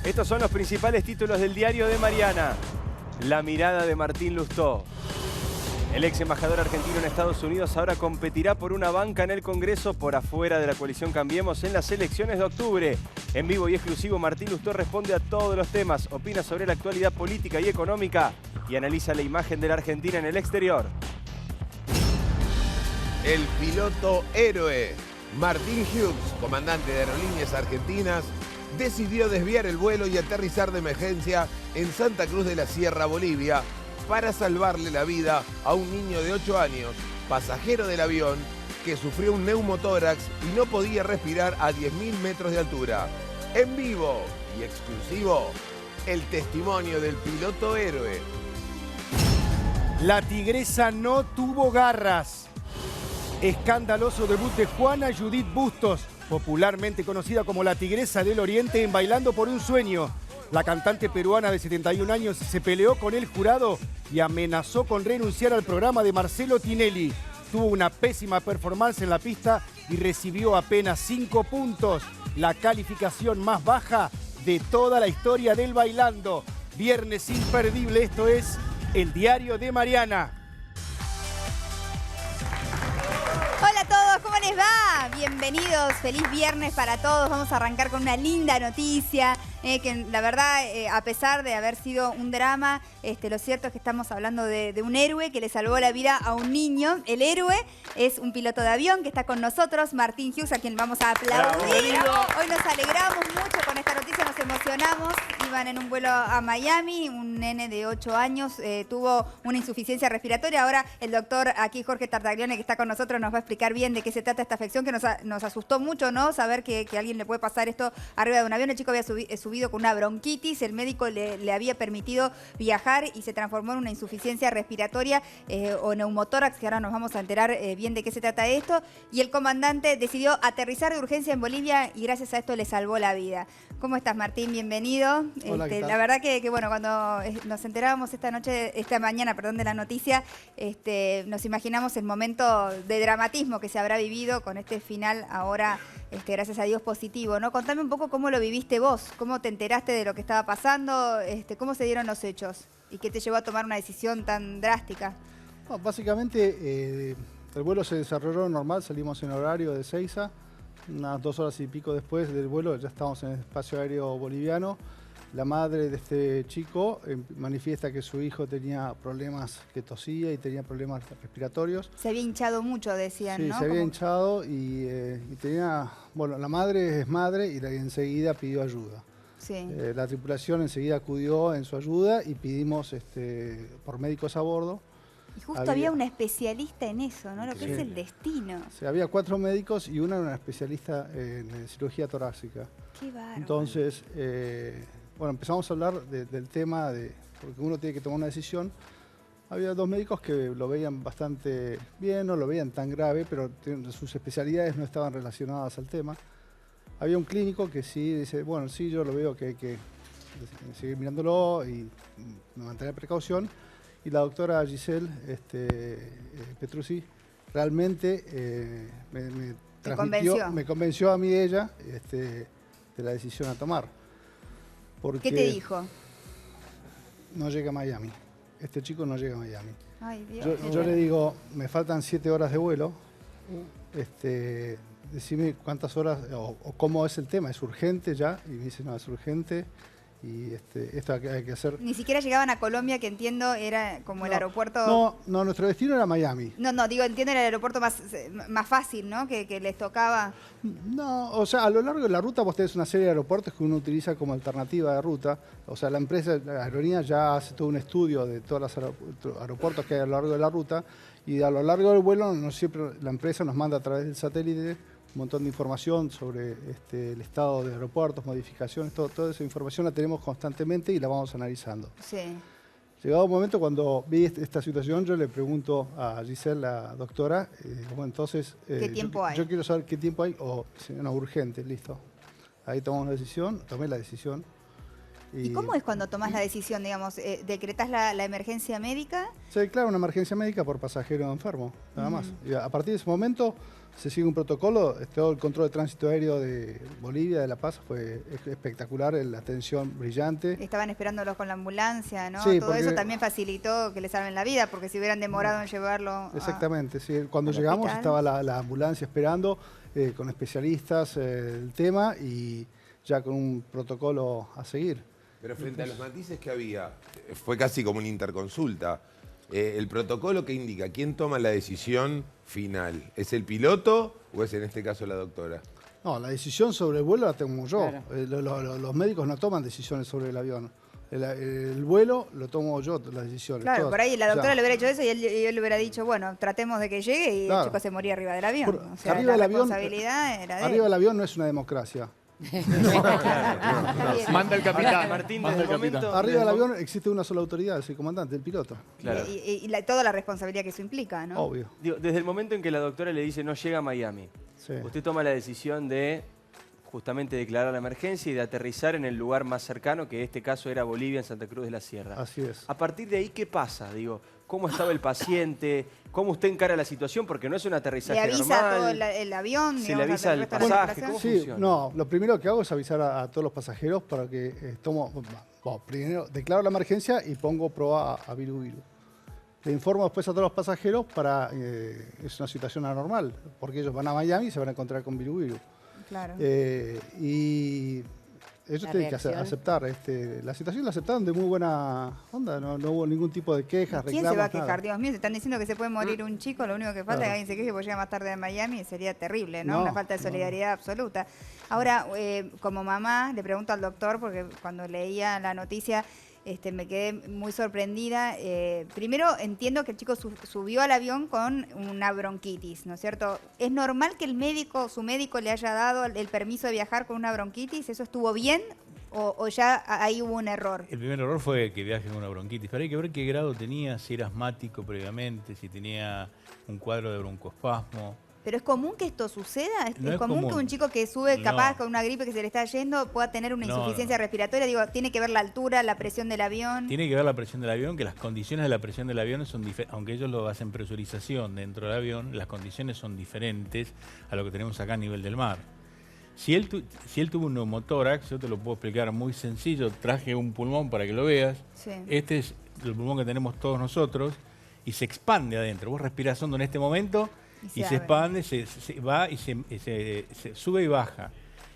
Estos son los principales títulos del diario de Mariana. La mirada de Martín Lustó. El ex embajador argentino en Estados Unidos ahora competirá por una banca en el Congreso por afuera de la coalición Cambiemos en las elecciones de octubre. En vivo y exclusivo, Martín Lustó responde a todos los temas, opina sobre la actualidad política y económica y analiza la imagen de la Argentina en el exterior. El piloto héroe Martín Hughes, comandante de Aerolíneas Argentinas, decidió desviar el vuelo y aterrizar de emergencia en Santa Cruz de la Sierra, Bolivia, para salvarle la vida a un niño de 8 años, pasajero del avión, que sufrió un neumotórax y no podía respirar a 10.000 metros de altura. En vivo y exclusivo, el testimonio del piloto héroe. La tigresa no tuvo garras. Escandaloso debut de Juana Judith Bustos, popularmente conocida como la Tigresa del Oriente en Bailando por un Sueño. La cantante peruana de 71 años se peleó con el jurado y amenazó con renunciar al programa de Marcelo Tinelli. Tuvo una pésima performance en la pista y recibió apenas 5 puntos, la calificación más baja de toda la historia del Bailando. Viernes imperdible, esto es el diario de Mariana. Hola a todos, ¿cómo les va? Bienvenidos, feliz viernes para todos. Vamos a arrancar con una linda noticia, que la verdad, a pesar de haber sido un drama, lo cierto es que estamos hablando de un héroe que le salvó la vida a un niño. El héroe es un piloto de avión que está con nosotros, Martín Hughes, a quien vamos a aplaudir. Hoy nos alegramos mucho con esta noticia, nos emocionamos. Iban en un vuelo a Miami, un nene de 8 años tuvo una insuficiencia respiratoria. Ahora el doctor aquí, Jorge Tartaglione, que está con nosotros, nos va a explicar bien de qué se trata esta afección, que nos asustó mucho, ¿no? Saber que a alguien le puede pasar esto arriba de un avión. El chico había subido con una bronquitis, el médico le había permitido viajar y se transformó en una insuficiencia respiratoria o neumotórax, que ahora nos vamos a enterar bien de qué se trata esto. Y el comandante decidió aterrizar de urgencia en Bolivia y gracias a esto le salvó la vida. ¿Cómo estás, Martín? Bienvenido. Hola, ¿qué tal? La verdad que bueno, cuando nos enterábamos esta mañana, de la noticia, nos imaginamos el momento de dramatismo que se habrá vivido con este final ahora, gracias a Dios, positivo, ¿no? Contame un poco cómo lo viviste vos, cómo te enteraste de lo que estaba pasando, cómo se dieron los hechos y qué te llevó a tomar una decisión tan drástica. No, básicamente el vuelo se desarrolló normal, salimos en horario de Ezeiza, unas 2 horas y pico después del vuelo ya estábamos en el espacio aéreo boliviano. La madre de este chico manifiesta que su hijo tenía problemas, que tosía y tenía problemas respiratorios. Se había hinchado mucho, decían, sí, ¿no? Se había hinchado y tenía... Bueno, la madre es madre y enseguida pidió ayuda. Sí. La tripulación enseguida acudió en su ayuda y pedimos por médicos a bordo. Y justo había una especialista en eso, ¿no? Lo que Sí. es el destino. O sea, había 4 médicos y una era una especialista en cirugía torácica. Qué bárbaro. Entonces, bueno, empezamos a hablar del tema, porque uno tiene que tomar una decisión. Había 2 médicos que lo veían bastante bien, no lo veían tan grave, pero sus especialidades no estaban relacionadas al tema. Había un clínico que sí dice, bueno, sí, yo lo veo que hay que seguir mirándolo y mantener precaución. Y la doctora Giselle Petrucci realmente me convenció a mí ella de la decisión a tomar. Porque ¿Qué te dijo? No llega a Miami. Este chico no llega a Miami. Ay, Dios. Yo le digo, me faltan 7 horas de vuelo. Decime cuántas horas o cómo es el tema. ¿Es urgente ya? Y me dice, no, es urgente. Y esto hay que hacer... Ni siquiera llegaban a Colombia, que entiendo era como el aeropuerto... No, nuestro destino era Miami. No, digo, entiendo el aeropuerto más fácil, ¿no? Que les tocaba... No, o sea, a lo largo de la ruta vos tenés una serie de aeropuertos que uno utiliza como alternativa de ruta. O sea, la aerolínea ya hace todo un estudio de todos los aeropuertos que hay a lo largo de la ruta y a lo largo del vuelo no siempre la empresa nos manda a través del satélite un montón de información sobre el estado de aeropuertos, modificaciones, toda esa información la tenemos constantemente y la vamos analizando. Sí. Llegado un momento, cuando vi esta situación, yo le pregunto a Giselle, la doctora, bueno, entonces... ¿Qué tiempo hay? Yo quiero saber qué tiempo hay, no, urgente, listo. Ahí tomé la decisión, ¿Y cómo es cuando tomás la decisión, digamos, decretás la emergencia médica? Se declara una emergencia médica por pasajero enfermo, nada más. Y a partir de ese momento se sigue un protocolo. Todo el control de tránsito aéreo de Bolivia, de La Paz, fue espectacular, la atención brillante. Estaban esperándolos con la ambulancia, ¿no? Sí, Todo eso también facilitó que les salven la vida, porque si hubieran demorado en llevarlo Exactamente, sí. Cuando llegamos hospital. estaba la ambulancia esperando con especialistas del tema y ya con un protocolo a seguir. Pero frente a los matices que había, fue casi como una interconsulta. El protocolo que indica quién toma la decisión final, ¿es el piloto o es en este caso la doctora? No, la decisión sobre el vuelo la tomo yo. Claro. Los médicos no toman decisiones sobre el avión. El vuelo lo tomo yo, las decisiones. Claro, todas. por ahí la doctora O sea, le hubiera hecho eso y él hubiera dicho, bueno, tratemos de que llegue y el chico se moría arriba del avión. O sea, arriba la del avión, responsabilidad era de él. arriba del avión no es una democracia. Manda el capitán. Martín, Manda desde el el momento... capitán. Arriba del avión existe una sola autoridad, es el comandante, el piloto. Claro. Y toda la responsabilidad que eso implica, ¿no? Obvio. Digo, desde el momento en que la doctora le dice no llega a Miami, Sí. usted toma la decisión de justamente declarar la emergencia y de aterrizar en el lugar más cercano, que en este caso era Bolivia, en Santa Cruz de la Sierra. Así es. A partir de ahí, ¿qué pasa? Digo, ¿cómo estaba el paciente? ¿Cómo usted encara la situación? Porque no es un aterrizaje Le avisa normal. a todo el avión, Se digamos, le avisa al el resto de la pasaje, tripulación. ¿cómo Sí, funciona? no, lo primero que hago es avisar a todos los pasajeros para que primero declaro la emergencia y pongo prueba a Viru. Le informo después a todos los pasajeros es una situación anormal, porque ellos van a Miami y se van a encontrar con Viru. Claro. Y ellos La tienen que reacción. aceptar. La situación la aceptaron de muy buena onda, no hubo ningún tipo de quejas, ¿Quién reclamos, se va a quejar? nada. Dios mío, se están diciendo que se puede morir un chico, lo único que falta es que alguien se queje porque llega más tarde a Miami, sería terrible, ¿no? No, Una falta de solidaridad absoluta. Ahora, como mamá, le pregunto al doctor, porque cuando leía la noticia me quedé muy sorprendida. Primero, entiendo que el chico subió al avión con una bronquitis, ¿no es cierto? ¿Es normal que su médico le haya dado el permiso de viajar con una bronquitis? ¿Eso estuvo bien o ya ahí hubo un error? El primer error fue que viaje con una bronquitis, pero hay que ver qué grado tenía, si era asmático previamente, si tenía un cuadro de broncoespasmo. ¿Pero es común que esto suceda? No ¿Es es común que común. un chico que sube capaz No. con una gripe que se le está yendo pueda tener una No, insuficiencia respiratoria? Digo, ¿tiene que ver la altura, la presión del avión? Tiene que ver la presión del avión, que las condiciones de la presión del avión son diferentes, aunque ellos lo hacen presurización dentro del avión, las condiciones son diferentes a lo que tenemos acá a nivel del mar. Si él tuvo un neumotórax, yo te lo puedo explicar muy sencillo, traje un pulmón para que lo veas. Sí. Este es el pulmón que tenemos todos nosotros y se expande adentro. Vos respirás hondo en este momento Y y se se abre. expande, se va y se sube y baja.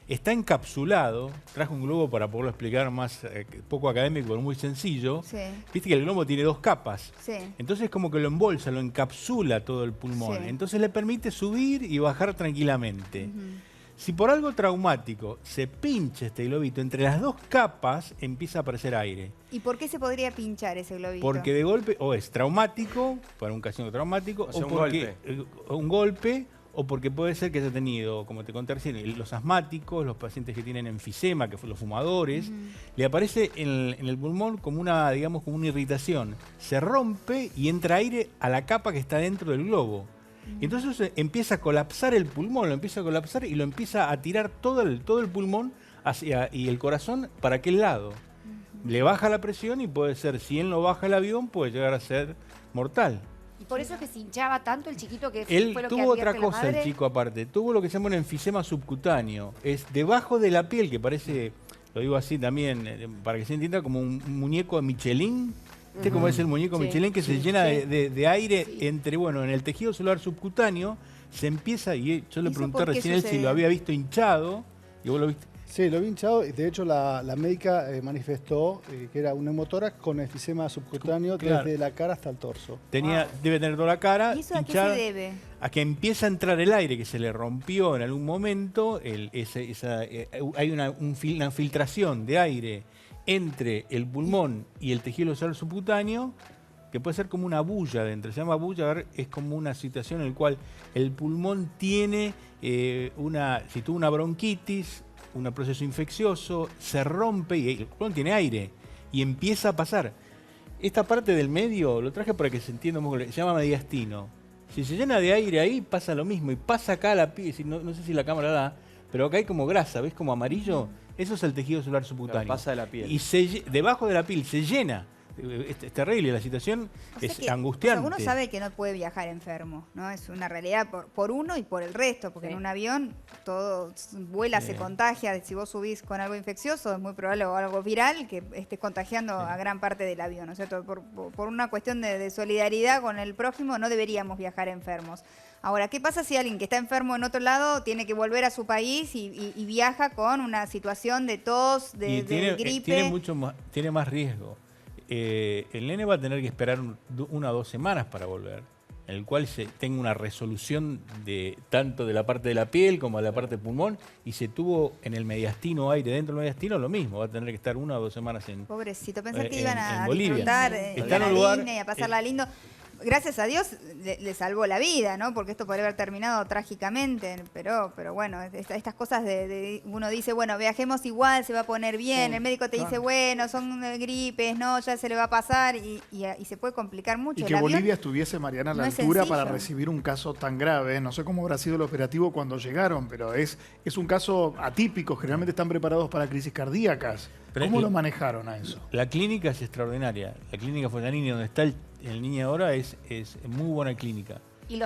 Está encapsulado, traje un globo para poderlo explicar más poco académico, pero muy sencillo. Sí. Viste que el globo tiene dos capas. Sí. Entonces como que lo embolsa, lo encapsula todo el pulmón. Sí. Entonces le permite subir y bajar tranquilamente. Si por algo traumático se pincha este globito, entre las dos capas empieza a aparecer aire. ¿Y por qué se podría pinchar ese globito? Porque de golpe, o es traumático, para un caso traumático, O sea, un porque un golpe, o porque puede ser que haya tenido, como te conté recién, los asmáticos, los pacientes que tienen enfisema, que son los fumadores, le aparece en el pulmón como una, digamos, como una irritación. Se rompe y entra aire a la capa que está dentro del globo. Y entonces empieza a colapsar el pulmón, lo empieza a colapsar y lo empieza a tirar todo el pulmón y el corazón para aquel lado. Le baja la presión y puede ser, si él no baja el avión, puede llegar a ser mortal. Y por eso es que se hinchaba tanto el chiquito que Él fue lo que tuvo advierte otra la cosa, madre. el chico aparte. Tuvo lo que se llama un enfisema subcutáneo. Es debajo de la piel, que parece, lo digo así también, para que se entienda, como un muñeco de Michelin. ¿Viste cómo es el muñeco Sí, Michelin? Que se sí, llena sí. de aire Sí. en el tejido celular subcutáneo. Se empieza, y yo le ¿Eso pregunté por qué recién a él si sucede? lo había visto hinchado, y vos lo viste. Sí, lo vi hinchado y de hecho la médica manifestó que era un neumotórax con efisema subcutáneo Claro. desde la cara hasta el torso. Debe tener toda la cara ¿Y eso a qué hinchada. se debe? A que empieza a entrar el aire que se le rompió en algún momento, hay una filtración de aire entre el pulmón y el tejido celular subcutáneo, que puede ser como una bulla dentro. Se llama bulla, es como una situación en la cual el pulmón tiene si tuvo una bronquitis, un proceso infeccioso, se rompe y el pulmón tiene aire y empieza a pasar. Esta parte del medio lo traje para que se entienda un poco, se llama mediastino. Si se llena de aire ahí, pasa lo mismo. Y pasa acá a la piel, no sé si la cámara da, pero acá hay como grasa, ¿ves? Como amarillo. Eso es el tejido celular subcutáneo. Claro, pasa de la piel. Y debajo de la piel se llena. Es terrible, la situación O sea es que, angustiante. o sea, uno sabe que no puede viajar enfermo, ¿no? Es una realidad por uno y por el resto, porque Sí. en un avión todo vuela, se contagia. Si vos subís con algo infeccioso, es muy probable o algo viral que estés contagiando a gran parte del avión, ¿no es cierto? Por una cuestión de solidaridad con el prójimo, no deberíamos viajar enfermos. Ahora, ¿qué pasa si alguien que está enfermo en otro lado tiene que volver a su país y viaja con una situación de tos, de gripe? Tiene más riesgo. El nene va a tener que esperar 1 o 2 semanas para volver, en el cual se tenga una resolución tanto de la parte de la piel como de la parte del pulmón, y se tuvo en el mediastino aire, dentro del mediastino lo mismo, va a tener que estar 1 o 2 semanas en Pobrecito, pensé que en- iban en a Bolivia. disfrutar, Está iban en a un lugar- Disney, a pasarla lindo. Gracias a Dios le salvó la vida, ¿no? Porque esto podría haber terminado trágicamente, pero bueno, estas cosas uno dice, bueno, viajemos igual, se va a poner bien, el médico te dice, bueno, son gripes, no, ya se le va a pasar y se puede complicar mucho. Y El que avión Bolivia estuviese, Mariana, a la no es altura sencillo. para recibir un caso tan grave. No sé cómo habrá sido el operativo cuando llegaron, pero es un caso atípico. Generalmente están preparados para crisis cardíacas. Pero ¿Cómo es- lo manejaron a eso? La clínica es extraordinaria. La clínica Foglianini, donde está el niño ahora, es muy buena clínica. Y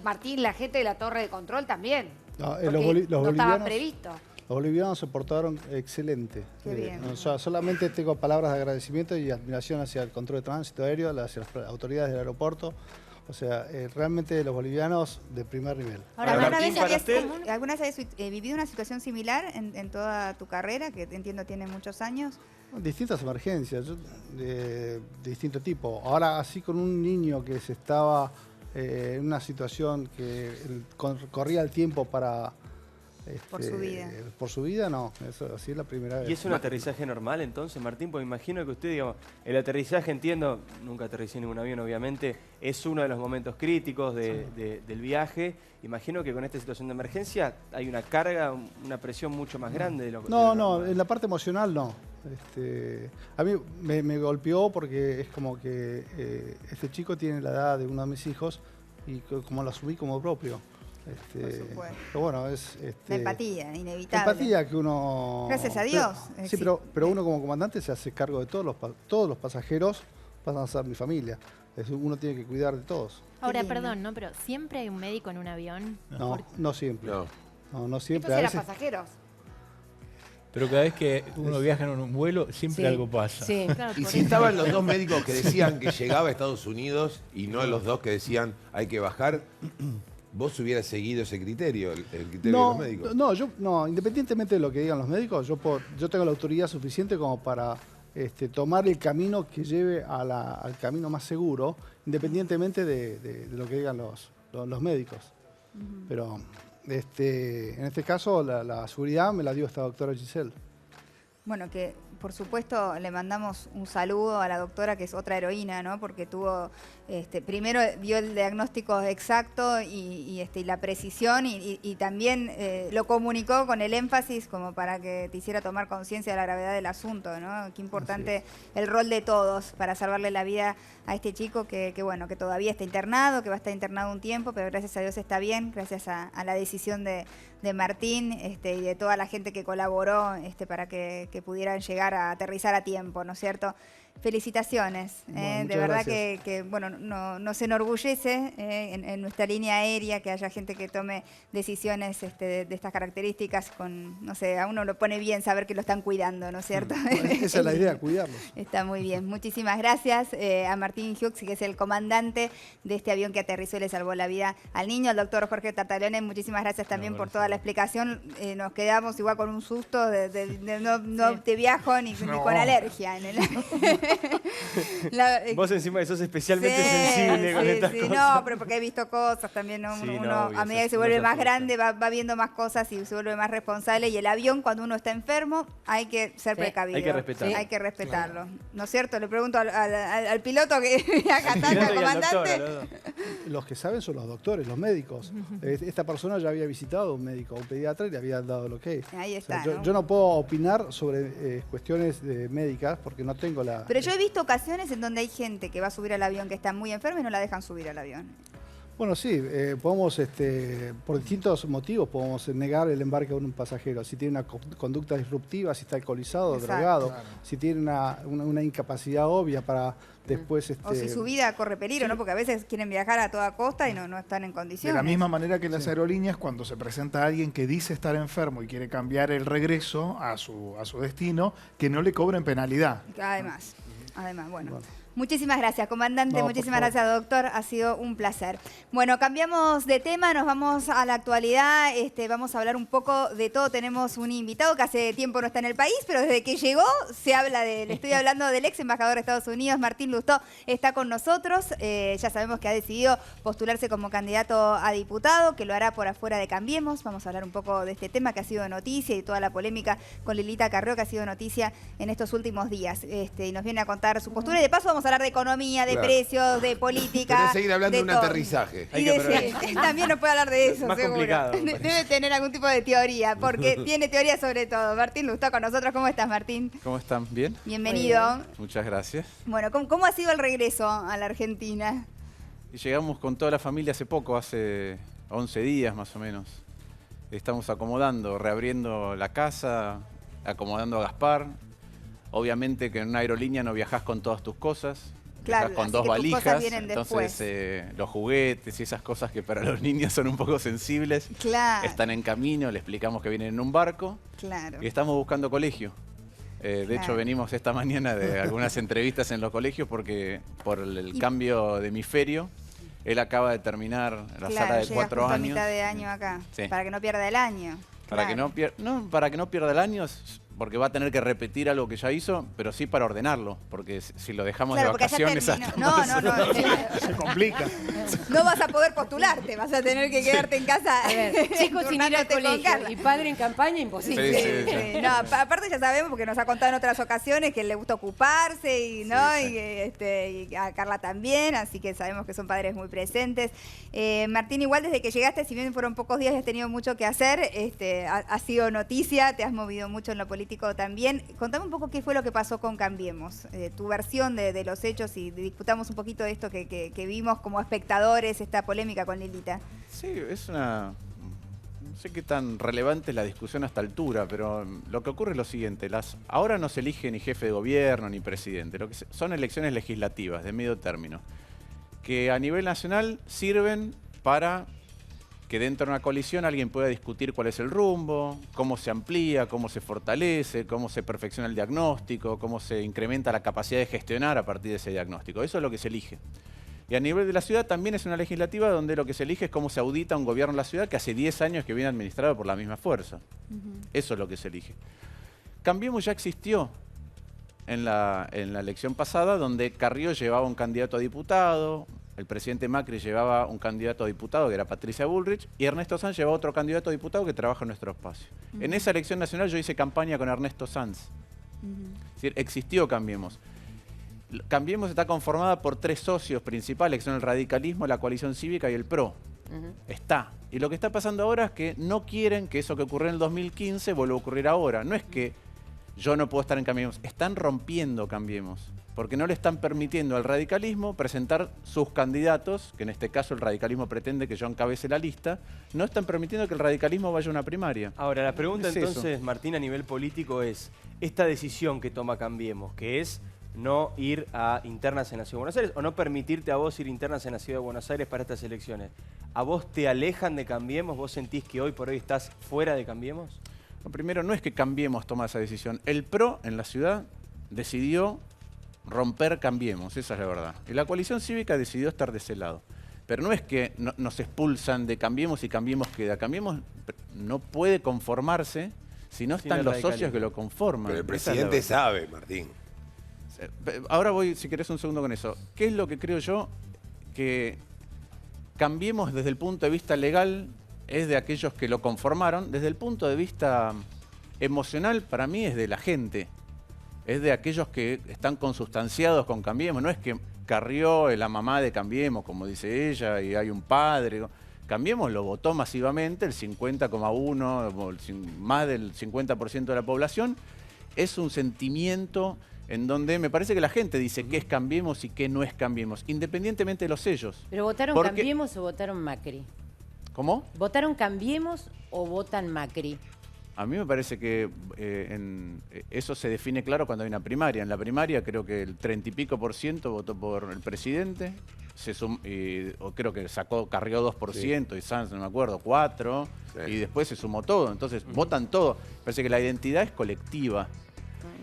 Martín, la gente de la torre de control también. No, Porque los no estaba bolivianos- previsto. Los bolivianos se portaron excelente. Qué bien. O sea, solamente tengo palabras de agradecimiento y admiración hacia el control de tránsito aéreo, hacia las autoridades del aeropuerto. O sea, realmente los bolivianos de primer nivel. Ahora, Ahora, ¿alguna Martín, vez para usted- ¿alguna vez habías vivido una situación similar en toda tu carrera, que entiendo tiene muchos años? Distintas emergencias de distinto tipo. Ahora, así con un niño que se estaba en una situación que corría el tiempo para... Por su vida. Por su vida, no. Eso así es la primera vez. ¿Y es un aterrizaje normal entonces, Martín? Porque imagino que usted, digamos, el aterrizaje, entiendo, nunca aterricé en ningún avión, obviamente, es uno de los momentos críticos del viaje. Imagino que con esta situación de emergencia hay una carga, una presión mucho más grande de lo que... No, en la parte emocional no. A mí me golpeó porque es como que este chico tiene la edad de uno de mis hijos y como lo asumí como propio. Por supuesto. Pero bueno, es... La empatía, inevitable. empatía que uno... Gracias a Dios. Sí, pero uno como comandante se hace cargo de todos los pasajeros, pasan a ser mi familia. Uno tiene que cuidar de todos. Ahora, lindo. perdón, ¿no? Pero ¿siempre hay un médico en un avión? No, no siempre. No. No siempre. Estos A eran veces, pasajeros. Pero cada vez que uno viaja en un vuelo, siempre Sí. algo pasa. Sí. Claro, Y por si eso. estaban los dos médicos que decían que llegaba a Estados Unidos y no los dos que decían hay que bajar, vos hubieras seguido ese criterio, el criterio de los médicos. No, independientemente de lo que digan los médicos, yo tengo la autoridad suficiente como para tomar el camino que lleve al camino más seguro, independientemente de lo que digan los médicos. Pero en este caso la seguridad me la dio esta doctora Giselle. Bueno, que por supuesto le mandamos un saludo a la doctora, que es otra heroína, ¿no? Porque tuvo, primero vio el diagnóstico exacto y la precisión y también lo comunicó con el énfasis como para que te hiciera tomar conciencia de la gravedad del asunto, ¿no? Qué importante el rol de todos para salvarle la vida a este chico que todavía está internado, que va a estar internado un tiempo, pero gracias a Dios está bien, gracias a la decisión de Martín y de toda la gente que colaboró para que pudieran llegar a aterrizar a tiempo, ¿no es cierto? Felicitaciones, Bueno, de verdad gracias. que nos enorgullece en nuestra línea aérea que haya gente que tome decisiones de estas características con, no sé, a uno lo pone bien saber que lo están cuidando, ¿no es cierto? Esa es la idea, cuidarlos. Está muy bien. Muchísimas gracias a Martín Hughes, que es el comandante de este avión que aterrizó y le salvó la vida al niño. Al doctor Jorge Tartaglione, muchísimas gracias también por toda la explicación. Nos quedamos igual con un susto de no te viajo ni con alergia. Vos encima sos especialmente Sí, sensible con sí, estas sí. cosas. No, pero porque he visto cosas también, ¿no? Sí, Uno, no, obvio, a medida que se uno vuelve se más asusta. grande va viendo más cosas y se vuelve más responsable. Y el avión, cuando uno está enfermo, hay que ser Sí. precavido. Hay que respetarlo. Hay que respetarlo. ¿No es cierto? Le pregunto al piloto que acá está, Piloto al y al comandante. doctor, a los dos. Los que saben son los doctores, los médicos. Esta persona ya había visitado a un médico, a un pediatra y le había dado lo que es. Ahí O sea, está, ¿no? yo no puedo opinar sobre cuestiones médicas porque no tengo la... Pero yo he visto ocasiones en donde hay gente que va a subir al avión que está muy enferma y no la dejan subir al avión. Bueno, sí, podemos, por distintos motivos, podemos negar el embarque de un pasajero. Si tiene una conducta disruptiva, si está alcoholizado, Exacto. drogado, Claro. si tiene una incapacidad obvia para después... O si su vida corre peligro, ¿no? Porque a veces quieren viajar a toda costa y no están en De condiciones. la misma manera que las aerolíneas, cuando se presenta alguien que dice estar enfermo y quiere cambiar el regreso a su destino, que no le cobren penalidad. Además, bueno. Muchísimas gracias, comandante. No, por Muchísimas favor. gracias, doctor. Ha sido un placer. Bueno, cambiamos de tema, nos vamos a la actualidad. Vamos a hablar un poco de todo. Tenemos un invitado que hace tiempo no está en el país, pero desde que llegó se habla de él. Estoy hablando del ex embajador de Estados Unidos, Martín Lustó. Está con nosotros. Ya sabemos que ha decidido postularse como candidato a diputado, que lo hará por afuera de Cambiemos. Vamos a hablar un poco de este tema que ha sido noticia y toda la polémica con Lilita Carrió, que ha sido noticia en estos últimos días. Y nos viene a contar su postura. Y de paso vamos a hablar de economía, de Claro. precios, de política. Querés seguir hablando de un todo. aterrizaje. Y también nos puede hablar de eso, Más seguro. complicado, me parece. Debe tener algún tipo de teoría, porque tiene teoría sobre todo. Martín Lustó con nosotros. ¿Cómo estás, Martín? ¿Cómo están? ¿Bien? Bienvenido. Muchas gracias. Bueno, ¿cómo ha sido el regreso a la Argentina? Y llegamos con toda la familia hace poco, hace 11 días más o menos. Estamos acomodando, reabriendo la casa, acomodando a Gaspar. Obviamente que en una aerolínea no viajás con todas tus cosas. Claro, Viajás con así dos que tus cosas valijas. vienen Entonces después. los juguetes y esas cosas que para los niños son un poco sensibles. Claro. Están en camino, le explicamos que vienen en un barco. Claro. Y estamos buscando colegio. De Claro. hecho, venimos esta mañana de algunas entrevistas en los colegios porque por el cambio de hemisferio, él acaba de terminar la sala de llega 4 justo a años. mitad de año acá, Sí. para que no pierda el año. Para Claro. que no pierda el año, porque va a tener que repetir algo que ya hizo, pero sí para ordenarlo, porque si lo dejamos Claro, de porque ya vacaciones terminó. hasta No. Se complica. No vas a poder postularte, vas a tener que quedarte en casa. A ver, chicos sin ir al turnándote con colegio Carla. y padre en campaña, imposible. Sí, sí, sí. Sí, no, aparte ya sabemos porque nos ha contado en otras ocasiones que le gusta ocuparse y no Sí, y a Carla también, así que sabemos que son padres muy presentes. Martín, igual desde que llegaste, si bien fueron pocos días y has tenido mucho que hacer, ha sido noticia, te has movido mucho en lo político también. Contame un poco qué fue lo que pasó con Cambiemos, tu versión de los hechos y discutamos un poquito de esto que vimos como espectadores, esta polémica con Lilita. Sí, es una... No sé qué tan relevante es la discusión a esta altura, pero lo que ocurre es lo siguiente. Ahora no se elige ni jefe de gobierno ni presidente. Son elecciones legislativas de medio término, que a nivel nacional sirven para que dentro de una coalición alguien pueda discutir cuál es el rumbo, cómo se amplía, cómo se fortalece, cómo se perfecciona el diagnóstico, cómo se incrementa la capacidad de gestionar a partir de ese diagnóstico. Eso es lo que se elige. Y a nivel de la ciudad también es una legislativa donde lo que se elige es cómo se audita un gobierno en la ciudad que hace 10 años que viene administrado por la misma fuerza. Eso es lo que se elige. Cambiemos ya existió en la elección pasada, donde Carrió llevaba un candidato a diputado, el presidente Macri llevaba un candidato a diputado que era Patricia Bullrich, y Ernesto Sanz llevaba otro candidato a diputado que trabaja en nuestro espacio. En esa elección nacional yo hice campaña con Ernesto Sanz. Es decir, existió Cambiemos. Cambiemos está conformada por 3 socios principales, que son el radicalismo, la coalición cívica y el PRO. Está. Y lo que está pasando ahora es que no quieren que eso que ocurrió en el 2015 vuelva a ocurrir ahora. No es que yo no puedo estar en Cambiemos, están rompiendo Cambiemos, porque no le están permitiendo al radicalismo presentar sus candidatos, que en este caso el radicalismo pretende que yo encabece la lista, no están permitiendo que el radicalismo vaya a una primaria. Ahora, la pregunta Es eso. entonces, Martín, a nivel político es, esta decisión que toma Cambiemos, que es no ir a internas en la Ciudad de Buenos Aires o no permitirte a vos ir internas en la Ciudad de Buenos Aires para estas elecciones, ¿a vos te alejan de Cambiemos? ¿Vos sentís que hoy por hoy estás fuera de Cambiemos? Lo primero, no es que Cambiemos toma esa decisión. El PRO en la ciudad decidió romper Cambiemos, esa es la verdad. Y la coalición cívica decidió estar de ese lado. Pero no es que nos expulsan de Cambiemos y Cambiemos queda. Cambiemos no puede conformarse si no Sin están el los radicalismo. socios que lo conforman. Pero el Esa es la presidente verdad. sabe, Martín. Ahora voy, si querés, un segundo con eso. ¿Qué es lo que creo yo? Que Cambiemos desde el punto de vista legal es de aquellos que lo conformaron. Desde el punto de vista emocional, para mí es de la gente. Es de aquellos que están consustanciados con Cambiemos. No es que Carrió es la mamá de Cambiemos, como dice ella, y hay un padre. Cambiemos lo votó masivamente, el 50,1, más del 50% de la población. Es un sentimiento en donde me parece que la gente dice qué es Cambiemos y qué no es Cambiemos, independientemente de los sellos. ¿Pero votaron Porque- Cambiemos o votaron Macri? ¿Cómo? ¿Votaron Cambiemos o votan Macri? A mí me parece que eso se define claro cuando hay una primaria. En la primaria creo que el 30 y pico % votó por el presidente, o creo que Carrió 2% y Sanz, no me acuerdo, 4%, y después se sumó todo. Entonces votan todo. Parece que la identidad es colectiva.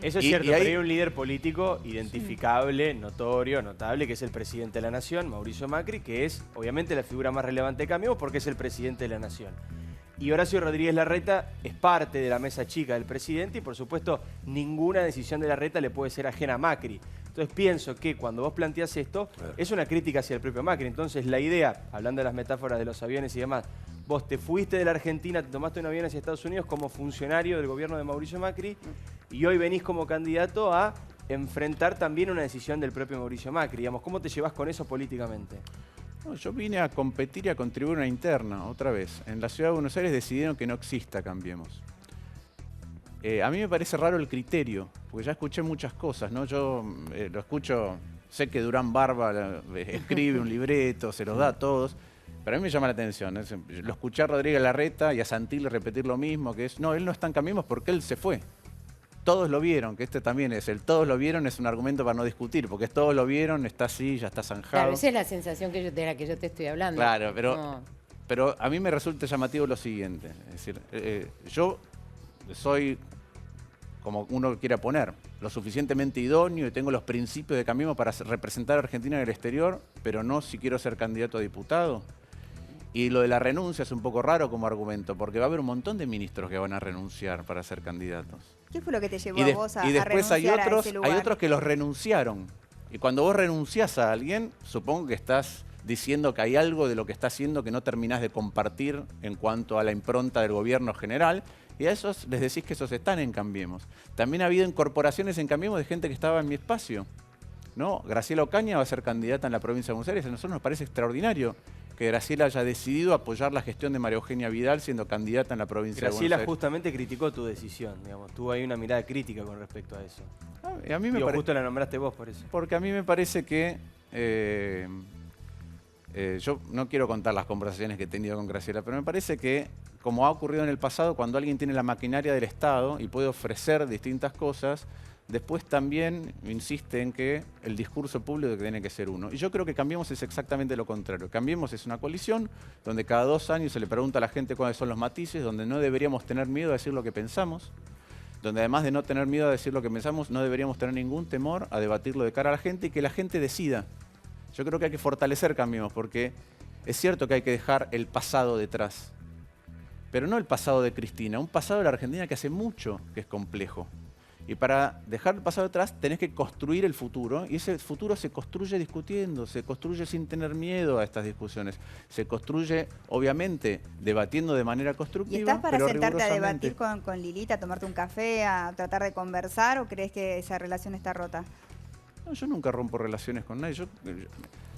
Eso es Y- cierto, y ahí- pero hay un líder político identificable, notorio, notable, que es el presidente de la Nación, Mauricio Macri, que es obviamente la figura más relevante de Cambiemos porque es el presidente de la Nación. Y Horacio Rodríguez Larreta es parte de la mesa chica del presidente y por supuesto ninguna decisión de Larreta le puede ser ajena a Macri. Entonces pienso que cuando vos planteás esto, es una crítica hacia el propio Macri. Entonces la idea, hablando de las metáforas de los aviones y demás, vos te fuiste de la Argentina, te tomaste un avión hacia Estados Unidos como funcionario del gobierno de Mauricio Macri y hoy venís como candidato a enfrentar también una decisión del propio Mauricio Macri. Digamos, ¿cómo te llevas con eso políticamente? No, yo vine a competir y a contribuir a una interna, otra vez. En la Ciudad de Buenos Aires decidieron que no exista Cambiemos. A mí me parece raro el criterio, porque ya escuché muchas cosas, ¿no? Yo lo escucho, sé que Durán Barba escribe un libreto, se los da a todos, pero a mí me llama la atención. Lo escuché a Rodríguez Larreta y a Santilli repetir lo mismo, que es, no, él no está en Cambiemos porque él se fue. Todos lo vieron, que este también es el todos lo vieron, es un argumento para no discutir, porque es todos lo vieron, está así, ya está zanjado. Claro, esa es la sensación de la que yo te estoy hablando. Claro, No. pero a mí me resulta llamativo lo siguiente. Es decir, yo soy, como uno quiera poner, lo suficientemente idóneo y tengo los principios de Cambiemos para representar a Argentina en el exterior, pero no si quiero ser candidato a diputado. Y lo de la renuncia es un poco raro como argumento, porque va a haber un montón de ministros que van a renunciar para ser candidatos. ¿Qué fue lo que te llevó Y, a vos a y después hay renunciar a otros, ese lugar? hay otros que los renunciaron. Y cuando vos renunciás a alguien, supongo que estás diciendo que hay algo de lo que está haciendo que no terminás de compartir en cuanto a la impronta del gobierno general. Y a esos les decís que esos están en Cambiemos. También ha habido incorporaciones en Cambiemos de gente que estaba en mi espacio, ¿no? Graciela Ocaña va a ser candidata en la provincia de Buenos Aires. A nosotros nos parece extraordinario que Graciela haya decidido apoyar la gestión de María Eugenia Vidal siendo candidata en la provincia de Buenos Graciela Aires. justamente criticó tu decisión, digamos. Tuvo ahí una mirada crítica con respecto a eso. Y a mí me Digo, parece... justo la nombraste vos por eso. Porque a mí me parece que... yo no quiero contar las conversaciones que he tenido con Graciela, pero me parece que, como ha ocurrido en el pasado, cuando alguien tiene la maquinaria del Estado y puede ofrecer distintas cosas, después también insiste en que el discurso público tiene que ser uno. Y yo creo que Cambiemos es exactamente lo contrario. Cambiemos es una coalición donde cada 2 años se le pregunta a la gente cuáles son los matices, donde no deberíamos tener miedo a decir lo que pensamos, donde además de no tener miedo a decir lo que pensamos, no deberíamos tener ningún temor a debatirlo de cara a la gente y que la gente decida. Yo creo que hay que fortalecer Cambiemos, porque es cierto que hay que dejar el pasado detrás, pero no el pasado de Cristina, un pasado de la Argentina que hace mucho que es complejo. Y para dejar el pasado atrás tenés que construir el futuro, y ese futuro se construye discutiendo, se construye sin tener miedo a estas discusiones, se construye obviamente debatiendo de manera constructiva. ¿Y estás para pero sentarte a rigurosamente. debatir con Lilita, a tomarte un café, a tratar de conversar, o crees que esa relación está rota? No, yo nunca rompo relaciones con nadie.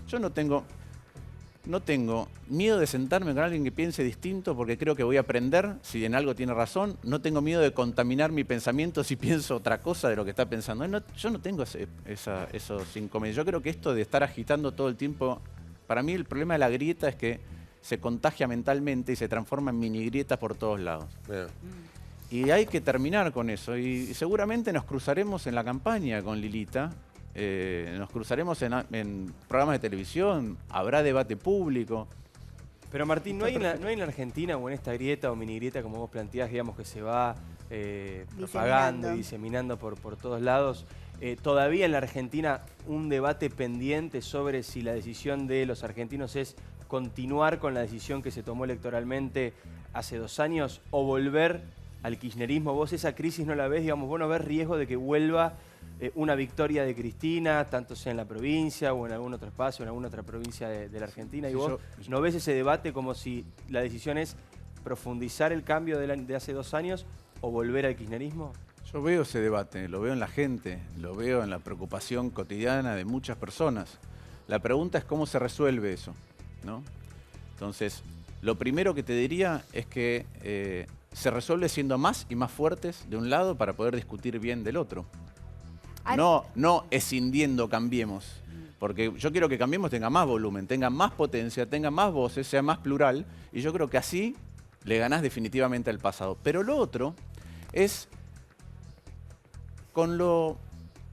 Yo no tengo miedo de sentarme con alguien que piense distinto porque creo que voy a aprender si en algo tiene razón. No tengo miedo de contaminar mi pensamiento si pienso otra cosa de lo que está pensando. Yo no tengo esos inconvenientes. Yo creo que esto de estar agitando todo el tiempo, para mí el problema de la grieta es que se contagia mentalmente y se transforma en mini grietas por todos lados. Y hay que terminar con eso. Y seguramente nos cruzaremos en la campaña con Lilita. Nos cruzaremos en programas de televisión, habrá debate público. Pero Martín, ¿no hay en la Argentina o en esta grieta o mini grieta, como vos planteás, digamos, que se va propagando y diseminando por todos lados, todavía en la Argentina un debate pendiente sobre si la decisión de los argentinos es continuar con la decisión que se tomó electoralmente hace 2 años o volver al kirchnerismo? ¿Vos esa crisis no la ves? Digamos, ¿vos no ves riesgo de que vuelva una victoria de Cristina, tanto sea en la provincia o en algún otro espacio, en alguna otra provincia de la Argentina? ¿Y vos no ves ese debate como si la decisión es profundizar el cambio de hace 2 años o volver al kirchnerismo? Yo veo ese debate, lo veo en la gente, lo veo en la preocupación cotidiana de muchas personas. La pregunta es cómo se resuelve eso, ¿no? Entonces, lo primero que te diría es que se resuelve siendo más y más fuertes de un lado para poder discutir bien del otro. no escindiendo Cambiemos. Porque yo quiero que Cambiemos tenga más volumen, tenga más potencia, tenga más voces, sea más plural. Y yo creo que así le ganás definitivamente al pasado. Pero lo otro es con lo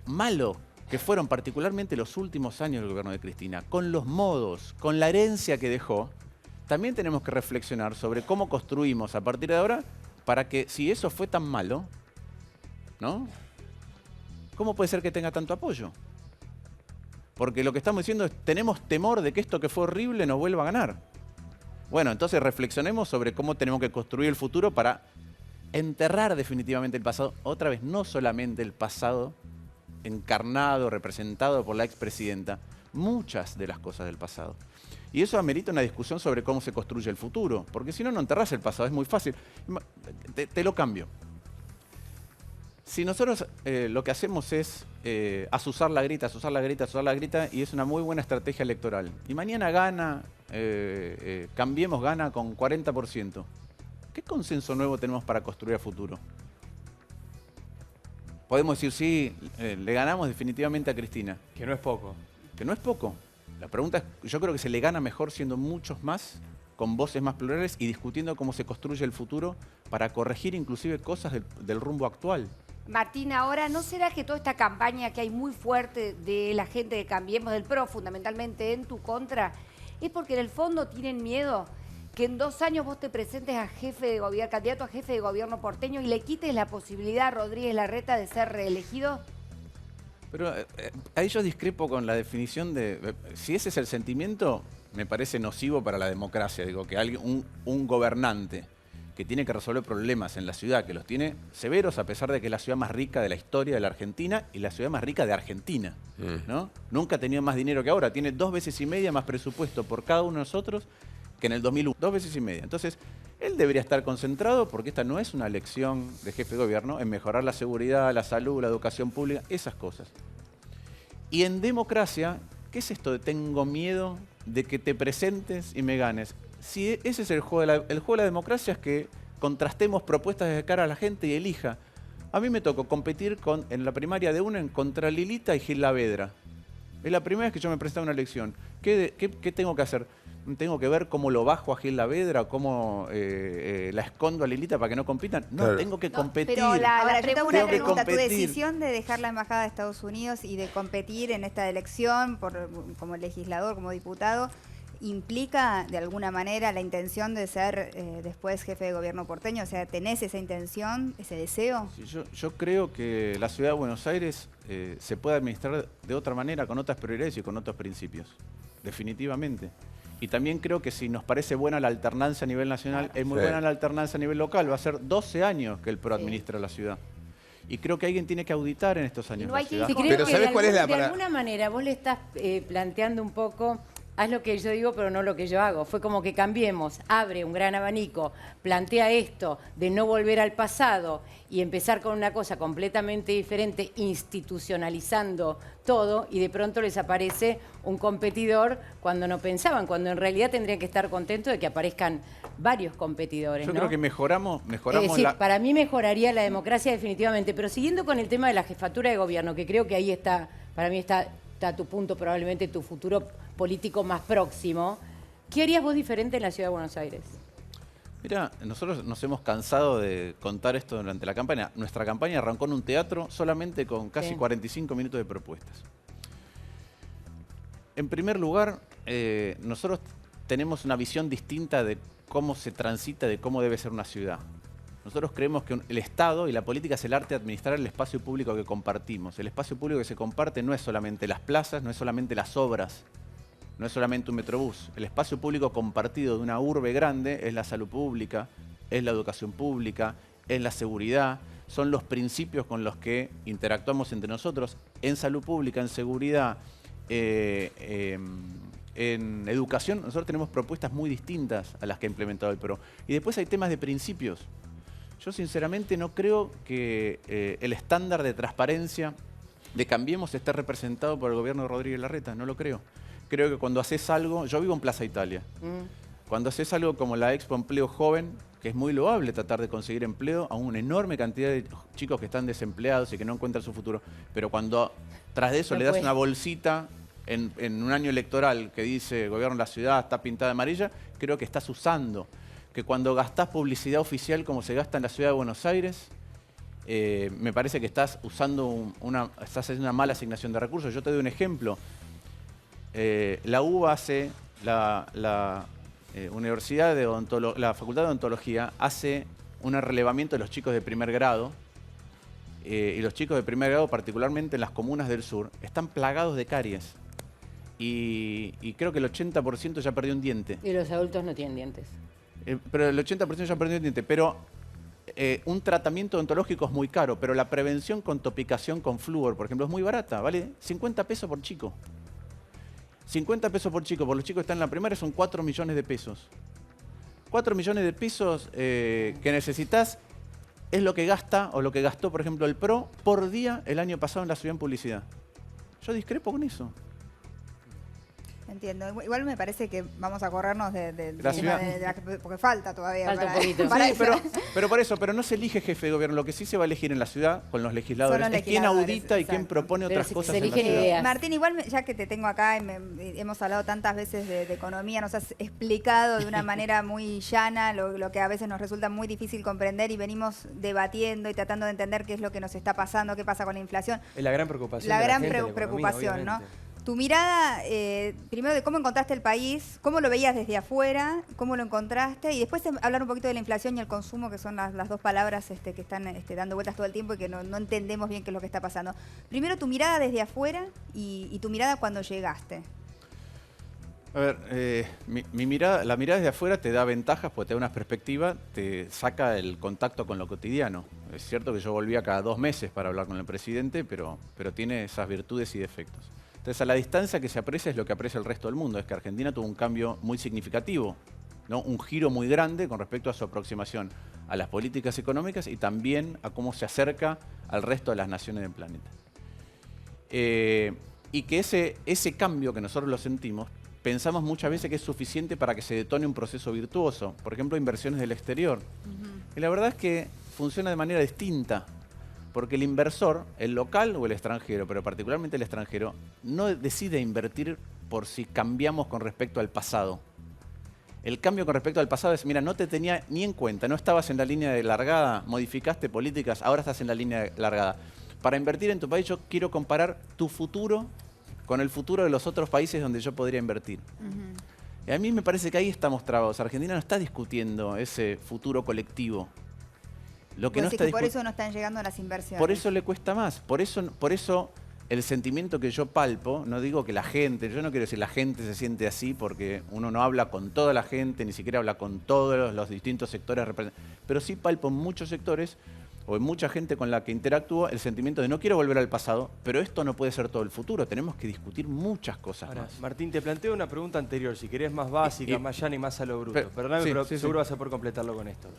malo que fueron particularmente los últimos años del gobierno de Cristina, con los modos, con la herencia que dejó, también tenemos que reflexionar sobre cómo construimos a partir de ahora para que, si eso fue tan malo, ¿no? ¿Cómo puede ser que tenga tanto apoyo? Porque lo que estamos diciendo es, tenemos temor de que esto que fue horrible nos vuelva a ganar. Bueno, entonces reflexionemos sobre cómo tenemos que construir el futuro para enterrar definitivamente el pasado. Otra vez, no solamente el pasado encarnado, representado por la expresidenta, muchas de las cosas del pasado. Y eso amerita una discusión sobre cómo se construye el futuro, porque si no, no enterrás el pasado, es muy fácil. Te lo cambio. Si nosotros lo que hacemos es azuzar la grita, azuzar la grita, azuzar la grita, y es una muy buena estrategia electoral, y mañana gana, Cambiemos gana con 40%, ¿qué consenso nuevo tenemos para construir a futuro? Podemos decir, sí, le ganamos definitivamente a Cristina. Que no es poco. Que no es poco. La pregunta es, yo creo que se le gana mejor siendo muchos más, con voces más plurales y discutiendo cómo se construye el futuro para corregir inclusive cosas del rumbo actual. Martín, ahora, ¿no será que toda esta campaña que hay muy fuerte de la gente de Cambiemos, del PRO, fundamentalmente en tu contra, es porque en el fondo tienen miedo que en 2 años vos te presentes a jefe de gobierno, candidato a jefe de gobierno porteño y le quites la posibilidad a Rodríguez Larreta de ser reelegido? Pero ahí yo discrepo con la definición de... Si ese es el sentimiento, me parece nocivo para la democracia. Digo, que alguien, un gobernante que tiene que resolver problemas en la ciudad, que los tiene severos a pesar de que es la ciudad más rica de la historia de la Argentina y la ciudad más rica de Argentina, ¿no? Nunca ha tenido más dinero que ahora. Tiene 2 veces y media más presupuesto por cada uno de nosotros que en el 2001. 2 veces y media. Entonces, él debería estar concentrado, porque esta no es una elección de jefe de gobierno, en mejorar la seguridad, la salud, la educación pública, esas cosas. Y en democracia, ¿qué es esto de tengo miedo de que te presentes y me ganes? Si ese es el juego de la democracia, es que contrastemos propuestas de cara a la gente y elija. A mí me tocó competir en la primaria de UNEN contra Lilita y Gil Lavedra. Es la primera vez que yo me presentaba a una elección. ¿Qué tengo que hacer? ¿Tengo que ver cómo lo bajo a Gil Lavedra, cómo la escondo a Lilita para que no compipitan? No, claro. Tengo que competir. Pero ahora, yo tengo una pregunta. Tu decisión de dejar la embajada de Estados Unidos y de competir en esta elección como legislador, como diputado, ¿implica de alguna manera la intención de ser después jefe de gobierno porteño? O sea, ¿tenés esa intención, ese deseo? Sí, yo creo que la ciudad de Buenos Aires se puede administrar de otra manera, con otras prioridades y con otros principios. Definitivamente. Y también creo que si nos parece buena la alternancia a nivel nacional, es muy buena la alternancia a nivel local. Va a ser 12 años que el PRO administra la ciudad. Y creo que alguien tiene que auditar en estos años la ciudad. Pero ¿sabés cuál es la De alguna manera vos le estás planteando un poco... Haz lo que yo digo, pero no lo que yo hago. Fue como que Cambiemos, abre un gran abanico, plantea esto de no volver al pasado y empezar con una cosa completamente diferente, institucionalizando todo, y de pronto les aparece un competidor cuando no pensaban, cuando en realidad tendrían que estar contentos de que aparezcan varios competidores. Yo creo que mejoramos es decir, para mí mejoraría la democracia definitivamente, pero siguiendo con el tema de la jefatura de gobierno, que creo que ahí está, para mí está tu punto, probablemente tu futuro político más próximo. ¿Qué harías vos diferente en la Ciudad de Buenos Aires? Mira, nosotros nos hemos cansado de contar esto durante la campaña. Nuestra campaña arrancó en un teatro solamente con casi 45 minutos de propuestas. En primer lugar, nosotros tenemos una visión distinta de cómo se transita, de cómo debe ser una ciudad. Nosotros creemos que el Estado y la política es el arte de administrar el espacio público que compartimos. El espacio público que se comparte no es solamente las plazas, no es solamente las obras, no es solamente un metrobús. El espacio público compartido de una urbe grande es la salud pública, es la educación pública, es la seguridad. Son los principios con los que interactuamos entre nosotros en salud pública, en seguridad, en educación. Nosotros tenemos propuestas muy distintas a las que ha implementado el PRO. Y después hay temas de principios. Yo sinceramente no creo que el estándar de transparencia de Cambiemos esté representado por el gobierno de Rodríguez Larreta, no lo creo. Creo que cuando haces algo, yo vivo en Plaza Italia, cuando haces algo como la Expo Empleo Joven, que es muy loable tratar de conseguir empleo a una enorme cantidad de chicos que están desempleados y que no encuentran su futuro. Pero cuando tras de eso No le das puede. una bolsita en un año electoral que dice gobierno de la ciudad está pintada de amarilla, creo que estás usando. Que cuando gastás publicidad oficial como se gasta en la ciudad de Buenos Aires, me parece que estás usando estás haciendo una mala asignación de recursos. Yo te doy un ejemplo. La UBA hace, la Universidad de la Facultad de Odontología hace un relevamiento de los chicos de primer grado. Y los chicos de primer grado, particularmente en las comunas del sur, están plagados de caries. Y creo que el 80% ya perdió un diente. Y los adultos no tienen dientes. Pero el 80% ya perdió un diente. Pero un tratamiento odontológico es muy caro, pero la prevención con topicación con flúor, por ejemplo, es muy barata. Vale 50 pesos por chico. 50 pesos por chico, por los chicos que están en la primaria son 4 millones de pesos. 4 millones de pesos que necesitas es lo que gasta o lo que gastó, por ejemplo, el PRO por día el año pasado en la ciudad en publicidad. Yo discrepo con eso. Entiendo. Igual me parece que vamos a corrernos La ciudad. porque falta todavía. Falta un poquito. para Sí, eso. pero por eso, pero no se elige jefe de gobierno. Lo que sí se va a elegir en la ciudad con los legisladores Son los es quién legisladores, audita y quién exacto. propone Pero otras se cosas en la eligen ciudad. ideas. Martín, igual ya que te tengo acá y hemos hablado tantas veces de economía, nos has explicado de una manera muy llana lo que a veces nos resulta muy difícil comprender y venimos debatiendo y tratando de entender qué es lo que nos está pasando, qué pasa con la inflación. Es la gran preocupación. La de gran gente, la economía, preocupación, ¿no? obviamente. Tu mirada, primero de cómo encontraste el país, cómo lo veías desde afuera, cómo lo encontraste, y después hablar un poquito de la inflación y el consumo, que son las dos palabras que están dando vueltas todo el tiempo y que no entendemos bien qué es lo que está pasando. Primero, tu mirada desde afuera y tu mirada cuando llegaste. A ver, la mirada desde afuera te da ventajas, porque te da una perspectiva, te saca el contacto con lo cotidiano. Es cierto que yo volvía cada 2 meses para hablar con el presidente, pero tiene esas virtudes y defectos. Entonces, a la distancia que se aprecia es lo que aprecia el resto del mundo. Es que Argentina tuvo un cambio muy significativo, ¿no? Un giro muy grande con respecto a su aproximación a las políticas económicas y también a cómo se acerca al resto de las naciones del planeta. Y que ese cambio que nosotros lo sentimos, pensamos muchas veces que es suficiente para que se detone un proceso virtuoso. Por ejemplo, inversiones del exterior. Y la verdad es que funciona de manera distinta. Porque el inversor, el local o el extranjero, pero particularmente el extranjero, no decide invertir por si cambiamos con respecto al pasado. El cambio con respecto al pasado es, mira, no te tenía ni en cuenta, no estabas en la línea de largada, modificaste políticas, ahora estás en la línea de largada. Para invertir en tu país yo quiero comparar tu futuro con el futuro de los otros países donde yo podría invertir. Y a mí me parece que ahí estamos trabados. Argentina no está discutiendo ese futuro colectivo. Lo que no está por eso no están llegando las inversiones. Por eso le cuesta más. Por eso el sentimiento que yo palpo, no digo que la gente, yo no quiero decir la gente se siente así porque uno no habla con toda la gente, ni siquiera habla con todos los distintos sectores, pero sí palpo en muchos sectores o en mucha gente con la que interactúo el sentimiento de no quiero volver al pasado, pero esto no puede ser todo el futuro, tenemos que discutir muchas cosas Ahora, más. Martín, te planteo una pregunta anterior, si querés más básica, más llana y más a lo bruto. Perdóname, sí, pero sí, seguro vas a poder completarlo con esto.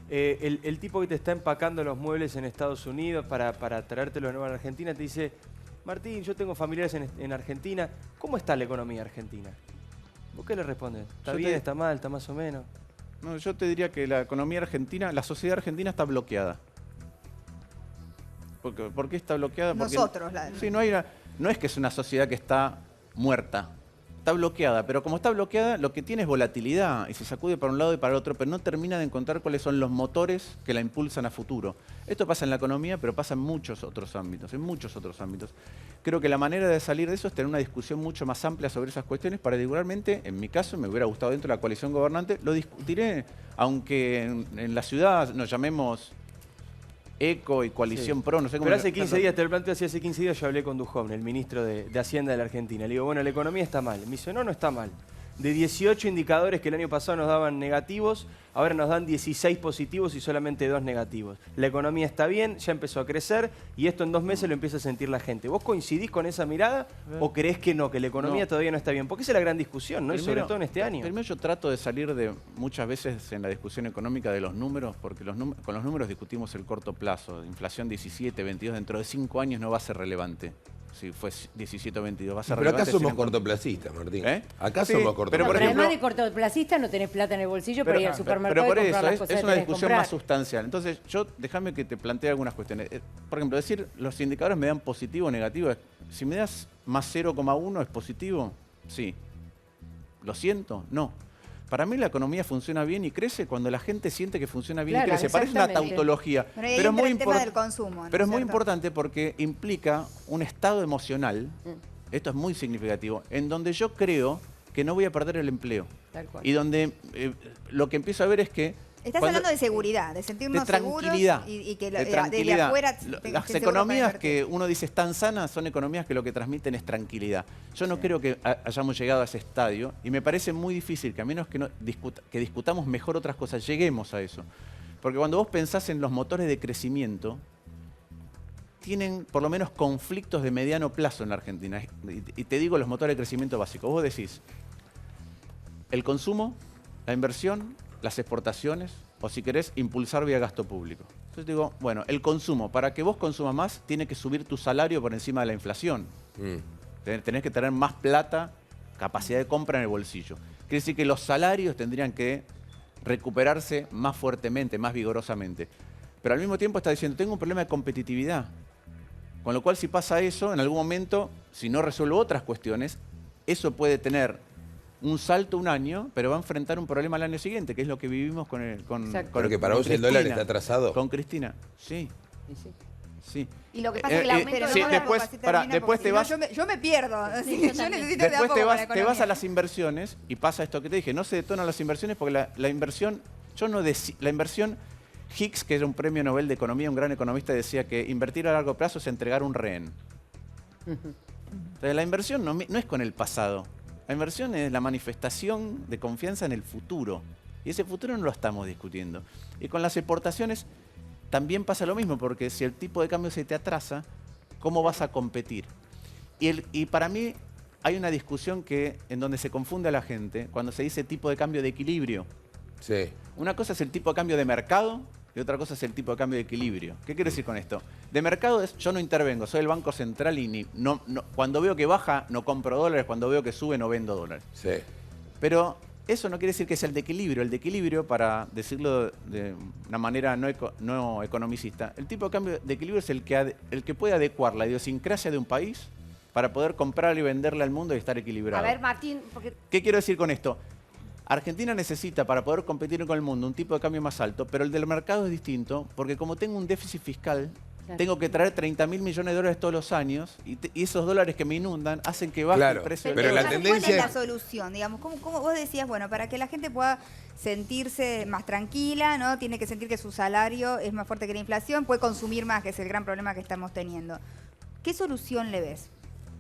El tipo que te está empacando los muebles en Estados Unidos para traértelo de nuevo a la Argentina te dice, Martín, yo tengo familiares en Argentina, ¿cómo está la economía argentina? ¿Vos qué le respondes? ¿Está bien, está mal, está más o menos? No, yo te diría que la economía argentina, la sociedad argentina está bloqueada. ¿Por qué está bloqueada? Porque Nosotros. Sí, no es que es una sociedad que está muerta. Está bloqueada, pero como está bloqueada, lo que tiene es volatilidad y se sacude para un lado y para el otro, pero no termina de encontrar cuáles son los motores que la impulsan a futuro. Esto pasa en la economía, pero pasa en muchos otros ámbitos, Creo que la manera de salir de eso es tener una discusión mucho más amplia sobre esas cuestiones. Particularmente, en mi caso, me hubiera gustado dentro de la coalición gobernante, lo discutiré, aunque en la ciudad nos llamemos ECO y Coalición Pro, no sé cómo... Pero hace 15 días, te lo planteo así, hace 15 días yo hablé con Duhovne, el ministro de Hacienda de la Argentina. Le digo, bueno, la economía está mal. Me dice, no está mal. De 18 indicadores que el año pasado nos daban negativos, ahora nos dan 16 positivos y solamente 2 negativos. La economía está bien, ya empezó a crecer y esto en 2 meses lo empieza a sentir la gente. ¿Vos coincidís con esa mirada o creés que no, que la economía todavía no está bien? Porque esa es la gran discusión, ¿no? Y sobre todo en este año. Primero yo trato de salir de muchas veces en la discusión económica de los números, porque con los números discutimos el corto plazo. Inflación 17, 22, dentro de 5 años no va a ser relevante. si fue 17 o 22. Va a ser Pero acá relevante somos si cortoplacistas, Martín. Sí, Acá somos pero por cortoplacistas. Pero ejemplo- además de cortoplacista no tenés plata en el bolsillo para ir al supermercado pero por y comprar eso, las cosas es que una tenés que discusión comprar. más sustancial. Entonces, déjame que te plantee algunas cuestiones. Por ejemplo, decir los indicadores me dan positivo o negativo. Si me das más 0,1 es positivo, sí. ¿Lo siento? No. Para mí la economía funciona bien y crece cuando la gente siente que funciona bien y Claro, crece. Parece una exactamente. tautología. Pero ahí Pero es entra muy el tema importante. del consumo, ¿no Pero es es muy cierto? importante porque implica un estado emocional, esto es muy significativo, en donde yo creo que no voy a perder el empleo. Tal cual. Y donde lo que empiezo a ver es que... Estás cuando- hablando de seguridad, de sentirnos de tranquilidad. seguros y que de desde tranquilidad. afuera Las estén seguros para economías invertir. que uno dice están sanas son economías que lo que transmiten es tranquilidad. Yo no creo que hayamos llegado a ese estadio y me parece muy difícil que a menos que discutamos mejor otras cosas, lleguemos a eso. Porque cuando vos pensás en los motores de crecimiento, tienen por lo menos conflictos de mediano plazo en la Argentina. Y te digo los motores de crecimiento básicos. Vos decís el consumo, la inversión, las exportaciones, o si querés, impulsar vía gasto público. Entonces digo, bueno, el consumo, para que vos consumas más, tiene que subir tu salario por encima de la inflación. Tenés que tener más plata, capacidad de compra en el bolsillo. Quiere decir que los salarios tendrían que recuperarse más fuertemente, más vigorosamente. Pero al mismo tiempo está diciendo, tengo un problema de competitividad. Con lo cual, si pasa eso, en algún momento, si no resuelvo otras cuestiones, eso puede tener un salto un año, pero va a enfrentar un problema al año siguiente, que es lo que vivimos con Porque para vos el dólar está atrasado. Con Cristina, sí. Sí. Y lo que pasa es que el aumento sí, de dólar- después te vas... Yo me pierdo. Sí, Yo yo también. necesito de a Después poco te con la vas economía. a las inversiones y pasa esto que te dije, no se detonan las inversiones porque la inversión, la inversión, Hicks, que era un premio Nobel de Economía, un gran economista, decía que invertir a largo plazo es entregar un rehén. Entonces la inversión no es con el pasado, la inversión es la manifestación de confianza en el futuro y ese futuro no lo estamos discutiendo. Y con las exportaciones también pasa lo mismo, porque si el tipo de cambio se te atrasa, ¿cómo vas a competir? Y para mí hay una discusión en donde se confunde a la gente cuando se dice tipo de cambio de equilibrio. Sí. Una cosa es el tipo de cambio de mercado y otra cosa es el tipo de cambio de equilibrio. ¿Qué quiero decir con esto? De mercado es yo no intervengo, soy el Banco Central y cuando veo que baja no compro dólares, cuando veo que sube no vendo dólares. Sí. Pero eso no quiere decir que sea el de equilibrio. El de equilibrio, para decirlo de una manera no economicista, el tipo de cambio de equilibrio es el que puede adecuar la idiosincrasia de un país para poder comprarle y venderle al mundo y estar equilibrado. A ver, Martín, porque ¿Qué quiero decir con esto? Argentina necesita, para poder competir con el mundo, un tipo de cambio más alto, pero el del mercado es distinto, porque como tengo un déficit fiscal, Claro. tengo que traer 30.000 millones de dólares todos los años, y esos dólares que me inundan hacen que baje Claro, el precio pero del la dólar. ¿Cuál es tendencia la solución? Digamos, ¿cómo vos decías, bueno, para que la gente pueda sentirse más tranquila, ¿no? Tiene que sentir que su salario es más fuerte que la inflación, puede consumir más, que es el gran problema que estamos teniendo. ¿Qué solución le ves?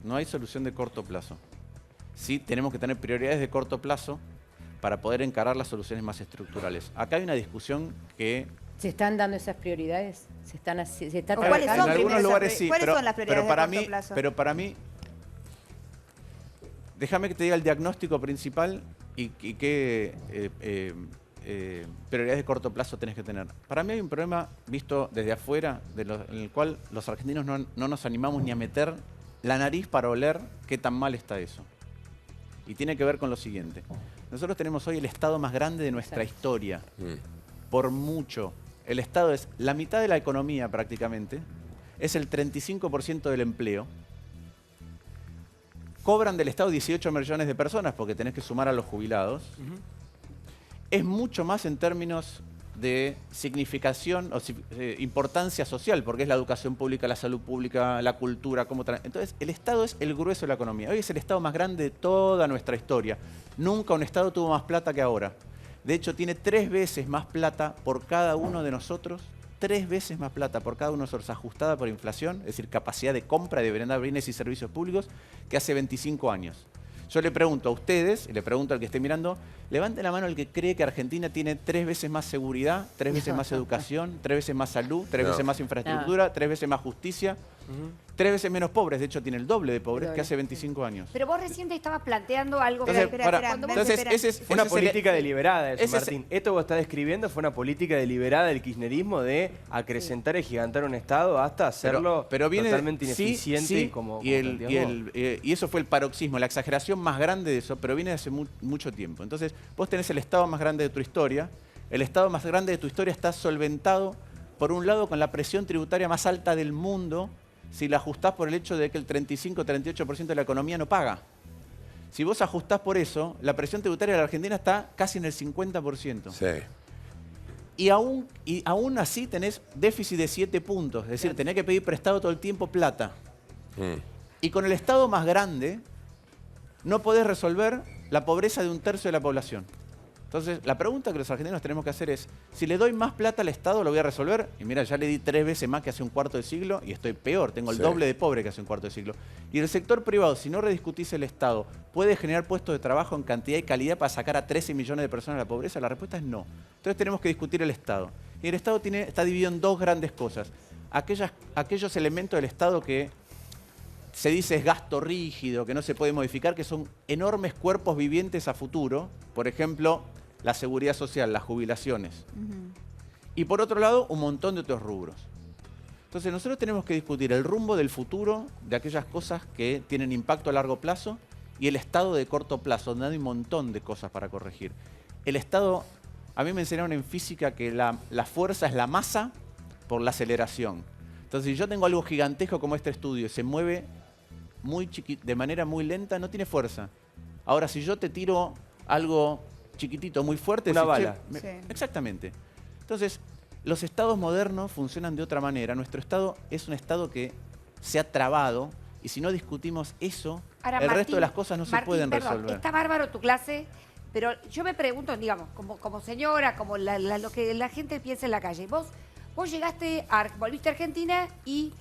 No hay solución de corto plazo. Sí tenemos que tener prioridades de corto plazo para poder encarar las soluciones más estructurales. Acá hay una discusión que... ¿Se están dando esas prioridades? ¿Se está ¿O cuáles trabajando? son en algunos primero lugares esas sí, ¿Cuáles pero, son las prioridades pero para de corto mí, plazo? pero para mí, déjame que te diga el diagnóstico principal y qué prioridades de corto plazo tenés que tener. Para mí hay un problema visto desde afuera, en el cual los argentinos no nos animamos ni a meter la nariz para oler qué tan mal está eso. Y tiene que ver con lo siguiente. Nosotros tenemos hoy el Estado más grande de nuestra historia. Por mucho. El Estado es la mitad de la economía prácticamente. Es el 35% del empleo. Cobran del Estado 18 millones de personas porque tenés que sumar a los jubilados. Es mucho más en términos de significación o importancia social, porque es la educación pública, la salud pública, la cultura. Entonces, el Estado es el grueso de la economía. Hoy es el Estado más grande de toda nuestra historia. Nunca un Estado tuvo más plata que ahora. De hecho, tiene 3 veces más plata por cada uno de nosotros, 3 veces más plata por cada uno de nosotros, ajustada por inflación, es decir, capacidad de compra de brindar bienes y servicios públicos, que hace 25 años. Yo le pregunto a ustedes, y le pregunto al que esté mirando, levanten la mano el que cree que Argentina tiene 3 veces más seguridad, 3 veces más educación, 3 veces más salud, 3 veces más infraestructura, 3 veces más justicia, 3 veces menos pobres. De hecho, tiene el doble de pobres que hace 25 años. Pero vos recién te estabas planteando algo que... Entonces, Fue una política deliberada eso, Martín. Esto que vos estás describiendo fue una política deliberada del kirchnerismo de acrecentar y gigantar un Estado hasta hacerlo totalmente ineficiente y eso fue el paroxismo, la exageración más grande de eso, pero viene de hace mucho tiempo. Entonces, vos tenés el Estado más grande de tu historia. El Estado más grande de tu historia está solventado, por un lado, con la presión tributaria más alta del mundo, si la ajustás por el hecho de que el 35-38% de la economía no paga. Si vos ajustás por eso, la presión tributaria de la Argentina está casi en el 50%. Sí. Y aún así tenés déficit de 7 puntos. Es decir, tenés que pedir prestado todo el tiempo plata. Y con el Estado más grande, no podés resolver la pobreza de 1/3 de la población. Entonces, la pregunta que los argentinos tenemos que hacer es, si le doy más plata al Estado, ¿lo voy a resolver? Y mira, ya le di 3 veces más que hace un cuarto de siglo y estoy peor, tengo el doble de pobre que hace un cuarto de siglo. Y el sector privado, si no rediscutís el Estado, ¿puede generar puestos de trabajo en cantidad y calidad para sacar a 13 millones de personas de la pobreza? La respuesta es no. Entonces tenemos que discutir el Estado. Y el Estado está dividido en 2 grandes cosas. Aquellos elementos del Estado que se dice es gasto rígido, que no se puede modificar, que son enormes cuerpos vivientes a futuro. Por ejemplo, la seguridad social, las jubilaciones. Y por otro lado, un montón de otros rubros. Entonces nosotros tenemos que discutir el rumbo del futuro de aquellas cosas que tienen impacto a largo plazo y el Estado de corto plazo, donde hay un montón de cosas para corregir. El Estado, a mí me enseñaron en física que la fuerza es la masa por la aceleración. Entonces si yo tengo algo gigantesco como este estudio y se mueve de manera muy lenta, no tiene fuerza. Ahora si yo te tiro algo chiquitito, muy fuerte. Una bala. Exactamente. Entonces, los estados modernos funcionan de otra manera. Nuestro estado es un estado que se ha trabado y si no discutimos eso, el resto de las cosas no se pueden resolver. Está bárbaro tu clase, pero yo me pregunto, digamos, como señora, como lo que la gente piensa en la calle. Vos volviste a Argentina y...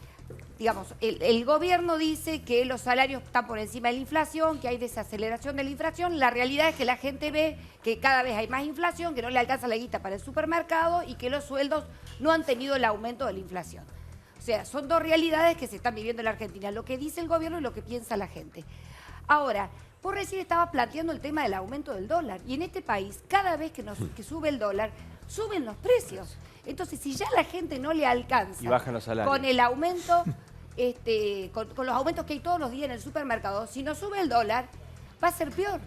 digamos, el gobierno dice que los salarios están por encima de la inflación, que hay desaceleración de la inflación. La realidad es que la gente ve que cada vez hay más inflación, que no le alcanza la guita para el supermercado y que los sueldos no han tenido el aumento de la inflación. O sea, son 2 realidades que se están viviendo en la Argentina, lo que dice el gobierno y lo que piensa la gente. Ahora, vos recién estabas planteando el tema del aumento del dólar. Y en este país, cada vez que sube el dólar, suben los precios. Entonces, si ya la gente no le alcanza y bajan los salarios con el aumento, con los aumentos que hay todos los días en el supermercado, si no sube el dólar, va a ser peor.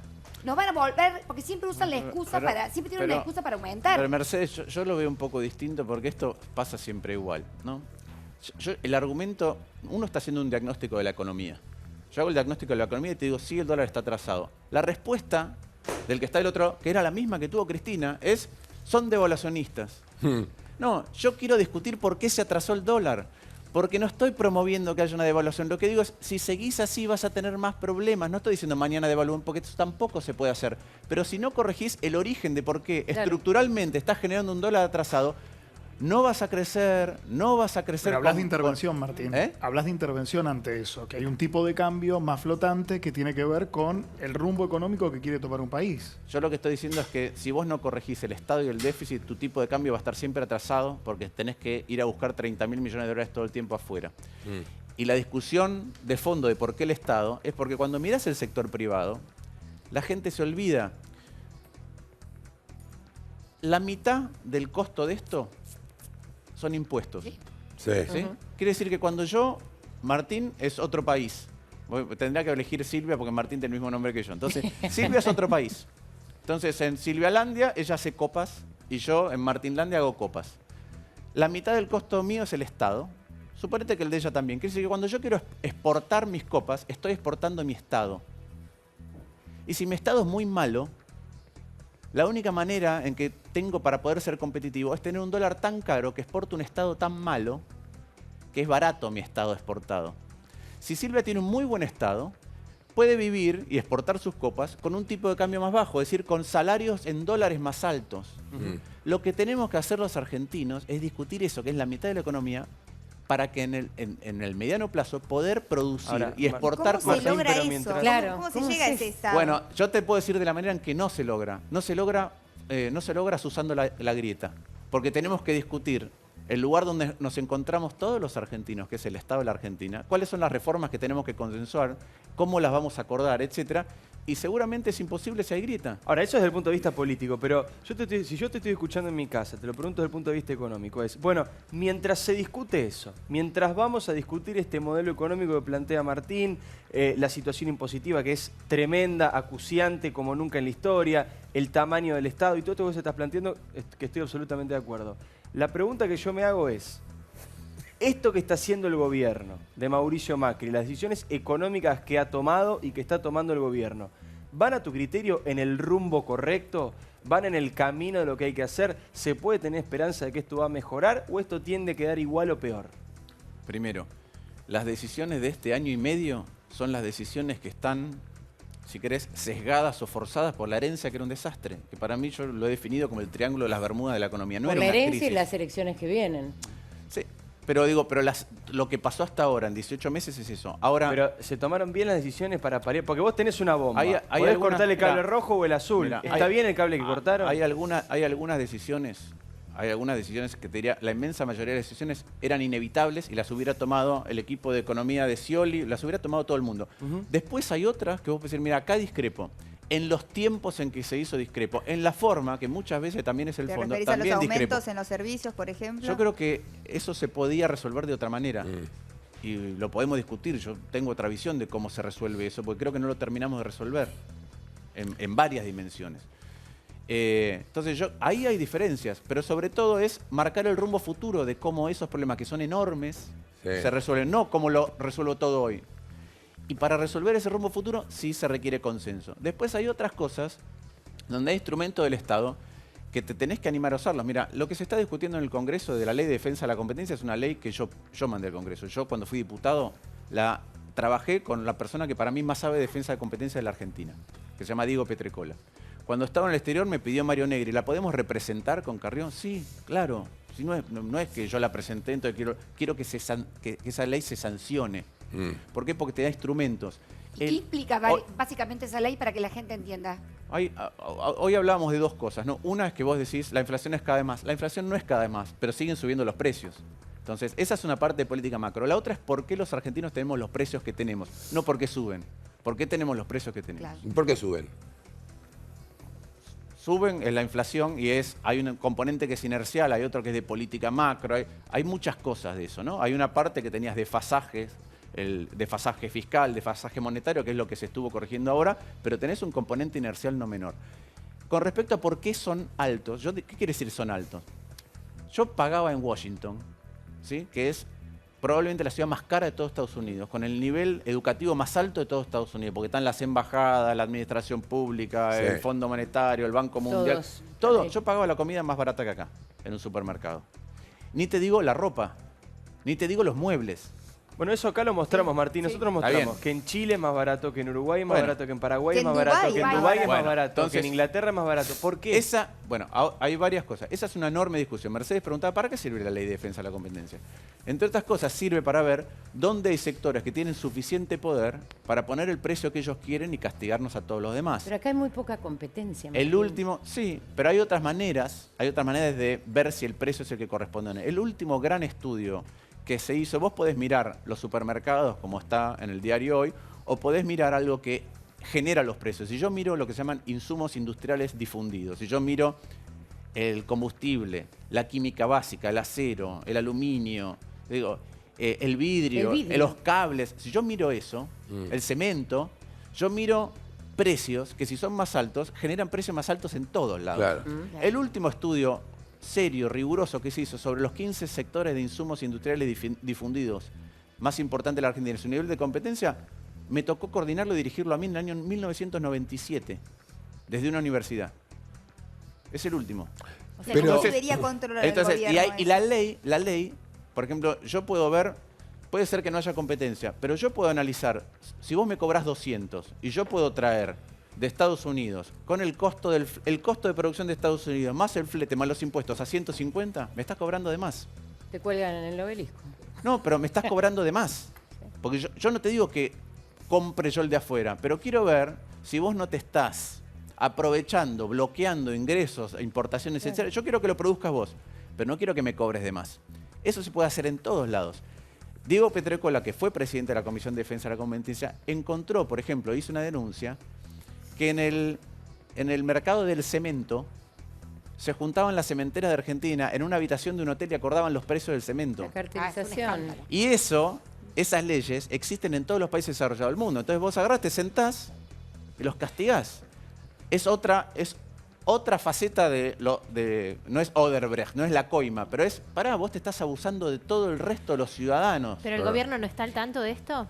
Nos van a volver, porque siempre usan la excusa siempre tienen una excusa para aumentar. Pero Mercedes, yo lo veo un poco distinto porque esto pasa siempre igual, ¿no? El argumento, uno está haciendo un diagnóstico de la economía. Yo hago el diagnóstico de la economía y te digo, sí, el dólar está atrasado. La respuesta del que está del otro, que era la misma que tuvo Cristina, es, son devaluacionistas. No, yo quiero discutir por qué se atrasó el dólar. Porque no estoy promoviendo que haya una devaluación. Lo que digo es, si seguís así vas a tener más problemas. No estoy diciendo mañana devalúen, porque eso tampoco se puede hacer. Pero si no corregís el origen de por qué estructuralmente estás generando un dólar atrasado, no vas a crecer, no vas a crecer. Pero hablas de intervención, Martín. Hablas de intervención ante eso, que hay un tipo de cambio más flotante que tiene que ver con el rumbo económico que quiere tomar un país. Yo lo que estoy diciendo es que si vos no corregís el estado y el déficit, tu tipo de cambio va a estar siempre atrasado porque tenés que ir a buscar 30.000 millones de dólares todo el tiempo afuera. Y la discusión de fondo de por qué el Estado es porque cuando mirás el sector privado, la gente se olvida. La mitad del costo de esto son impuestos. Sí. Quiere decir que cuando Martín es otro país. Tendría que elegir Silvia porque Martín tiene el mismo nombre que yo. Entonces, Silvia es otro país. Entonces, en Silvialandia ella hace copas y yo en Martinlandia hago copas. La mitad del costo mío es el Estado. Suponete que el de ella también. Quiere decir que cuando yo quiero exportar mis copas, estoy exportando mi Estado. Y si mi Estado es muy malo, la única manera en que tengo para poder ser competitivo es tener un dólar tan caro que exporto un Estado tan malo que es barato mi Estado exportado. Si Silvia tiene un muy buen Estado, puede vivir y exportar sus copas con un tipo de cambio más bajo, es decir, con salarios en dólares más altos. Lo que tenemos que hacer los argentinos es discutir eso, que es la mitad de la economía, para que en el mediano plazo poder producir Ahora, y exportar ¿Cómo se cosas. logra pero eso? mientras- Claro. ¿Cómo se ¿Cómo llega a es ese eso? estado? Bueno, yo te puedo decir de la manera en que no se logra. No se logra usando la grieta. Porque tenemos que discutir el lugar donde nos encontramos todos los argentinos, que es el Estado de la Argentina, cuáles son las reformas que tenemos que consensuar, cómo las vamos a acordar, etcétera. Y seguramente es imposible si hay grieta. Ahora, eso desde el punto de vista político, pero si yo te estoy escuchando en mi casa, te lo pregunto desde el punto de vista económico, es, bueno, mientras se discute eso, mientras vamos a discutir este modelo económico que plantea Martín, la situación impositiva que es tremenda, acuciante como nunca en la historia, el tamaño del Estado y todo esto que se estás planteando, que estoy absolutamente de acuerdo. La pregunta que yo me hago es, esto que está haciendo el gobierno de Mauricio Macri, las decisiones económicas que ha tomado y que está tomando el gobierno, ¿van a tu criterio en el rumbo correcto? ¿Van en el camino de lo que hay que hacer? ¿Se puede tener esperanza de que esto va a mejorar o esto tiende a quedar igual o peor? Primero, las decisiones de este año y medio son las decisiones que están, si querés, sesgadas o forzadas por la herencia, que era un desastre. Que para mí yo lo he definido como el triángulo de las Bermudas de la economía. No Por era la una herencia crisis. y las elecciones que vienen. Sí, pero digo, lo que pasó hasta ahora, en 18 meses, es eso. Ahora, Pero se tomaron bien las decisiones para parar, porque vos tenés una bomba. Hay ¿Podés algunas- cortar el cable mirá, rojo o el azul? mirá, ¿Está bien el cable que cortaron? Hay algunas decisiones que te diría, la inmensa mayoría de las decisiones eran inevitables y las hubiera tomado el equipo de economía de Scioli, las hubiera tomado todo el mundo. Después hay otras que vos podés decir, mira, acá discrepo. En los tiempos en que se hizo discrepo, en la forma, que muchas veces también es el ¿Te fondo, referís a los también discrepo. aumentos en los servicios, por ejemplo? Yo creo que eso se podía resolver de otra manera. Y lo podemos discutir. Yo tengo otra visión de cómo se resuelve eso, porque creo que no lo terminamos de resolver en varias dimensiones. Entonces, ahí hay diferencias, pero sobre todo es marcar el rumbo futuro de cómo esos problemas que son enormes se resuelven, no como lo resuelvo todo hoy. Y para resolver ese rumbo futuro sí se requiere consenso. Después hay otras cosas donde hay instrumentos del Estado que te tenés que animar a usarlos. Mira, lo que se está discutiendo en el Congreso de la Ley de Defensa de la Competencia es una ley que yo mandé al Congreso. Yo, cuando fui diputado, la trabajé con la persona que para mí más sabe de defensa de competencia de la Argentina, que se llama Diego Petrecola. Cuando estaba en el exterior me pidió Mario Negri, ¿la podemos representar con Carrión? Sí, claro. Si no es que yo la presenté, entonces quiero que esa ley se sancione. ¿Por qué? Porque te da instrumentos. ¿Qué implica básicamente esa ley para que la gente entienda? Hoy hablábamos de dos cosas, ¿no? Una es que vos decís, la inflación es cada vez más. La inflación no es cada vez más, pero siguen subiendo los precios. Entonces, esa es una parte de política macro. La otra es por qué los argentinos tenemos los precios que tenemos, no por qué suben. ¿Por qué tenemos los precios que tenemos? ¿Y por qué suben? Suben en la inflación y hay un componente que es inercial, hay otro que es de política macro, hay muchas cosas de eso, ¿no? Hay una parte que tenías desfasajes, el desfasaje fiscal, desfasaje monetario, que es lo que se estuvo corrigiendo ahora, pero tenés un componente inercial no menor. Con respecto a por qué son altos, ¿qué quiere decir son altos? Yo pagaba en Washington, ¿sí? Que es probablemente la ciudad más cara de todo Estados Unidos, con el nivel educativo más alto de todo Estados Unidos, porque están las embajadas, la administración pública, el Fondo Monetario, el Banco Mundial. Todo. Yo pagaba la comida más barata que acá, en un supermercado. Ni te digo la ropa, ni te digo los muebles. Bueno, eso acá lo mostramos, Martín. Nosotros mostramos que en Chile es más barato, que en Uruguay es más barato, que en Paraguay es más barato, que en Dubái es más barato, que en Inglaterra es más barato. ¿Por qué? Hay varias cosas. Esa es una enorme discusión. Mercedes preguntaba, ¿para qué sirve la Ley de Defensa de la Competencia? Entre otras cosas, sirve para ver dónde hay sectores que tienen suficiente poder para poner el precio que ellos quieren y castigarnos a todos los demás. Pero acá hay muy poca competencia. El último, sí, pero hay otras maneras de ver si el precio es el que corresponde o no. El último gran estudio que se hizo, vos podés mirar los supermercados como está en el diario hoy, o podés mirar algo que genera los precios. Si yo miro lo que se llaman insumos industriales difundidos, si yo miro el combustible, la química básica, el acero, el aluminio, el vidrio, los cables, si yo miro eso, el cemento, yo miro precios que si son más altos, generan precios más altos en todos lados. Claro. El último estudio serio, riguroso que se hizo sobre los 15 sectores de insumos industriales difundidos más importantes de la Argentina, su nivel de competencia, me tocó coordinarlo y dirigirlo a mí en el año 1997, desde una universidad. Es el último. O sea, ¿cómo debería controlar el gobierno? Y la ley, por ejemplo, yo puedo ver, puede ser que no haya competencia, pero yo puedo analizar, si vos me cobrás 200 y yo puedo traer de Estados Unidos, con el costo de producción de Estados Unidos, más el flete, más los impuestos, a 150, me estás cobrando de más. Te cuelgan en el obelisco. No, pero me estás cobrando de más. Porque yo no te digo que compre yo el de afuera, pero quiero ver si vos no te estás aprovechando, bloqueando ingresos, importaciones, etc. Yo quiero que lo produzcas vos, pero no quiero que me cobres de más. Eso se puede hacer en todos lados. Diego Petrécola, que fue presidente de la Comisión de Defensa de la Competencia, encontró, por ejemplo, hizo una denuncia, que en el mercado del cemento se juntaban las cementeras de Argentina en una habitación de un hotel y acordaban los precios del cemento. La cartelización. Y esas leyes existen en todos los países desarrollados del mundo. Entonces vos agarrás, te sentás y los castigás. Es otra faceta no es Odebrecht, no es la coima, pero es, pará, vos te estás abusando de todo el resto de los ciudadanos. ¿Pero el gobierno no está al tanto de esto?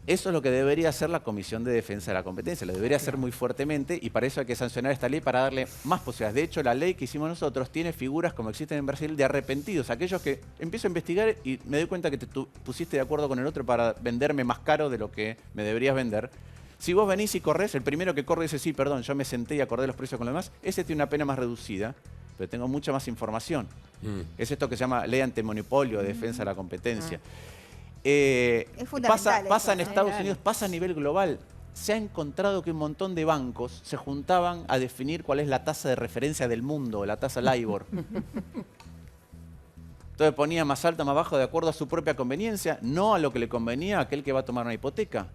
Eso es lo que debería hacer la Comisión de Defensa de la Competencia, lo debería hacer muy fuertemente y para eso hay que sancionar esta ley para darle más posibilidades. De hecho, la ley que hicimos nosotros tiene figuras como existen en Brasil de arrepentidos, aquellos que empiezo a investigar y me doy cuenta que te pusiste de acuerdo con el otro para venderme más caro de lo que me deberías vender. Si vos venís y corres, el primero que corre dice, sí, perdón, yo me senté y acordé los precios con los demás, ese tiene una pena más reducida, pero tengo mucha más información. Es esto que se llama ley antimonopolio, defensa de la competencia. Es fundamental. Pasa en Estados Unidos, pasa a nivel global. Se ha encontrado que un montón de bancos se juntaban a definir cuál es la tasa de referencia del mundo, la tasa LIBOR. Entonces ponía más alta, más bajo, de acuerdo a su propia conveniencia, no a lo que le convenía a aquel que va a tomar una hipoteca.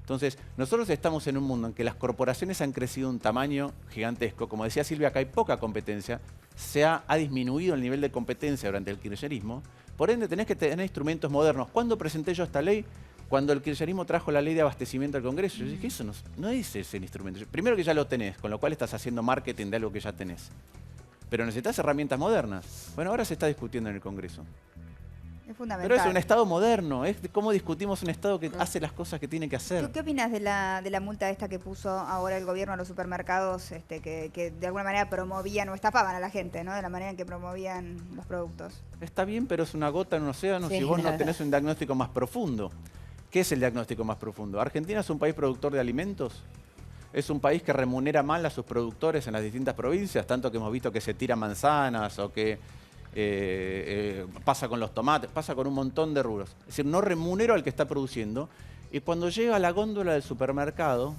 Entonces, nosotros estamos en un mundo en que las corporaciones han crecido a un tamaño gigantesco. Como decía Silvia, acá hay poca competencia. Ha disminuido el nivel de competencia durante el kirchnerismo. Por ende, tenés que tener instrumentos modernos. ¿Cuándo presenté yo esta ley? Cuando el kirchnerismo trajo la ley de abastecimiento al Congreso. Yo dije, eso no es ese instrumento. Primero que ya lo tenés, con lo cual estás haciendo marketing de algo que ya tenés. Pero necesitas herramientas modernas. Bueno, ahora se está discutiendo en el Congreso. Es fundamental. Pero es un Estado moderno, es cómo discutimos un Estado que hace las cosas que tiene que hacer. ¿Qué opinas de la multa esta que puso ahora el gobierno a los supermercados que de alguna manera promovían o estafaban a la gente, ¿no? De la manera en que promovían los productos? Está bien, pero es una gota en un océano si vos no tenés un diagnóstico más profundo. ¿Qué es el diagnóstico más profundo? ¿Argentina es un país productor de alimentos? ¿Es un país que remunera mal a sus productores en las distintas provincias? Tanto que hemos visto que se tiran manzanas o que pasa con los tomates, pasa con un montón de rubros. Es decir, no remunero al que está produciendo y cuando llega a la góndola del supermercado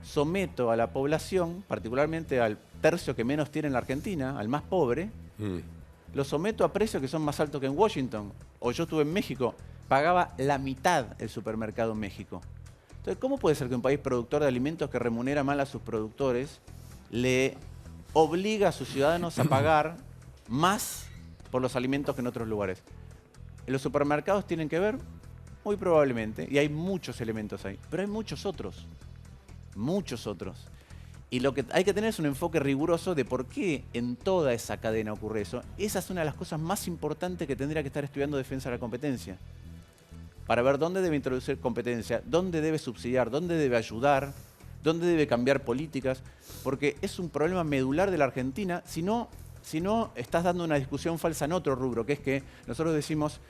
someto a la población, particularmente al tercio que menos tiene en la Argentina, al más pobre, lo someto a precios que son más altos que en Washington. O yo estuve en México, pagaba la mitad el supermercado en México. Entonces, ¿cómo puede ser que un país productor de alimentos que remunera mal a sus productores le obliga a sus ciudadanos a pagar más por los alimentos que en otros lugares? ¿Los supermercados tienen que ver? Muy probablemente, y hay muchos elementos ahí, pero hay muchos otros. Y lo que hay que tener es un enfoque riguroso de por qué en toda esa cadena ocurre eso. Esa es una de las cosas más importantes que tendría que estar estudiando defensa de la competencia. Para ver dónde debe introducir competencia, dónde debe subsidiar, dónde debe ayudar, dónde debe cambiar políticas, porque es un problema medular de la Argentina. Si no, estás dando una discusión falsa en otro rubro, que es que nosotros decimos,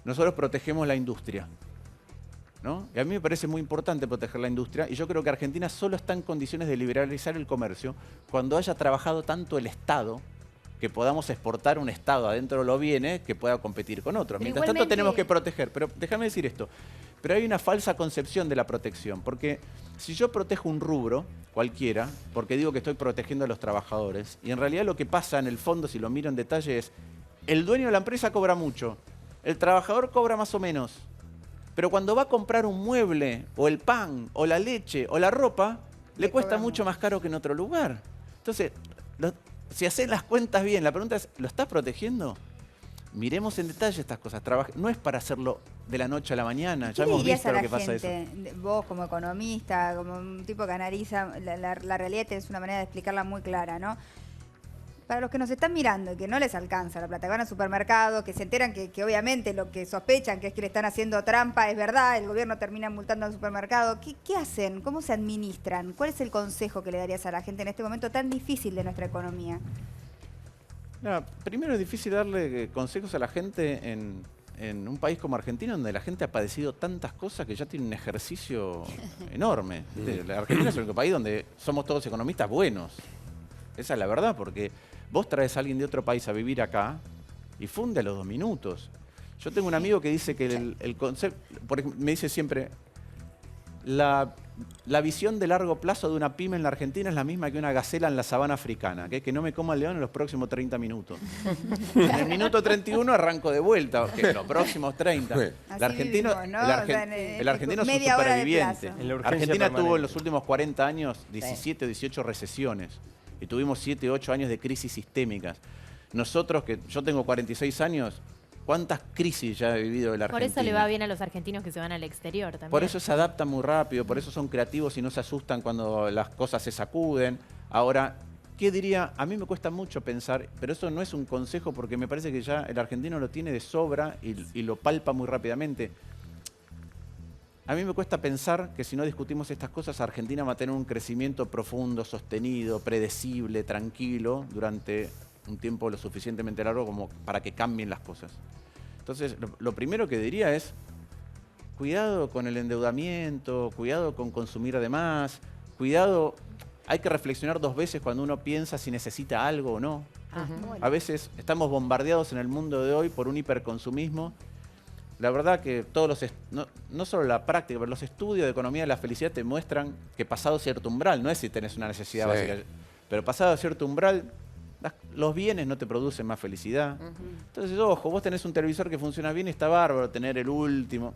nosotros protegemos la industria, ¿no? Y a mí me parece muy importante proteger la industria, y yo creo que Argentina solo está en condiciones de liberalizar el comercio cuando haya trabajado tanto el Estado, que podamos exportar un Estado adentro los bienes que pueda competir con otros. Pero Mientras tanto tenemos que proteger, pero déjame decir esto, pero hay una falsa concepción de la protección, porque si yo protejo un rubro, cualquiera, porque digo que estoy protegiendo a los trabajadores, y en realidad lo que pasa en el fondo, si lo miro en detalle, es el dueño de la empresa cobra mucho, el trabajador cobra más o menos, pero cuando va a comprar un mueble, o el pan, o la leche, o la ropa, le cuesta mucho más caro que en otro lugar. Entonces, si haces las cuentas bien, la pregunta es, ¿lo estás protegiendo? Miremos en detalle estas cosas. No es para hacerlo de la noche a la mañana. Ya hemos visto lo que pasa eso. Vos como economista, como un tipo que analiza la realidad, tenés una manera de explicarla muy clara, ¿no? Para los que nos están mirando y que no les alcanza la plata, que van al supermercado, que se enteran que obviamente lo que sospechan que es que le están haciendo trampa es verdad, el gobierno termina multando al supermercado. ¿Qué hacen? ¿Cómo se administran? ¿Cuál es el consejo que le darías a la gente en este momento tan difícil de nuestra economía? No, primero es difícil darle consejos a la gente en un país como Argentina, donde la gente ha padecido tantas cosas que ya tiene un ejercicio enorme. La Argentina es el único país donde somos todos economistas buenos. Esa es la verdad, porque vos traes a alguien de otro país a vivir acá y funde a los 2 minutos. Yo tengo un amigo que dice que el concepto, me dice siempre, la visión de largo plazo de una pyme en la Argentina es la misma que una gacela en la sabana africana, que es que no me coma el león en los próximos 30 minutos. En el minuto 31 arranco de vuelta, que en los próximos 30. Así El argentino, vivimos, ¿no? el argentino es un media hora de superviviente. plazo. En la urgencia Argentina tuvo permanente. en los últimos 40 años 17 o 18 recesiones y tuvimos 7 o 8 años de crisis sistémicas. Nosotros, que yo tengo 46 años, ¿cuántas crisis ya he vivido el argentino? Por eso le va bien a los argentinos que se van al exterior también. Por eso se adaptan muy rápido, por eso son creativos y no se asustan cuando las cosas se sacuden. Ahora, ¿qué diría? A mí me cuesta mucho pensar, pero eso no es un consejo porque me parece que ya el argentino lo tiene de sobra y lo palpa muy rápidamente. A mí me cuesta pensar que si no discutimos estas cosas, Argentina va a tener un crecimiento profundo, sostenido, predecible, tranquilo, durante un tiempo lo suficientemente largo como para que cambien las cosas. Entonces, lo primero que diría es, cuidado con el endeudamiento, cuidado con consumir de más, cuidado, hay que reflexionar 2 veces cuando uno piensa si necesita algo o no. A veces estamos bombardeados en el mundo de hoy por un hiperconsumismo. La verdad que todos no solo la práctica, pero los estudios de economía de la felicidad te muestran que pasado cierto umbral, no es si tenés una necesidad básica, pero pasado cierto umbral, los bienes no te producen más felicidad. Entonces, ojo, vos tenés un televisor que funciona bien y está bárbaro tener el último.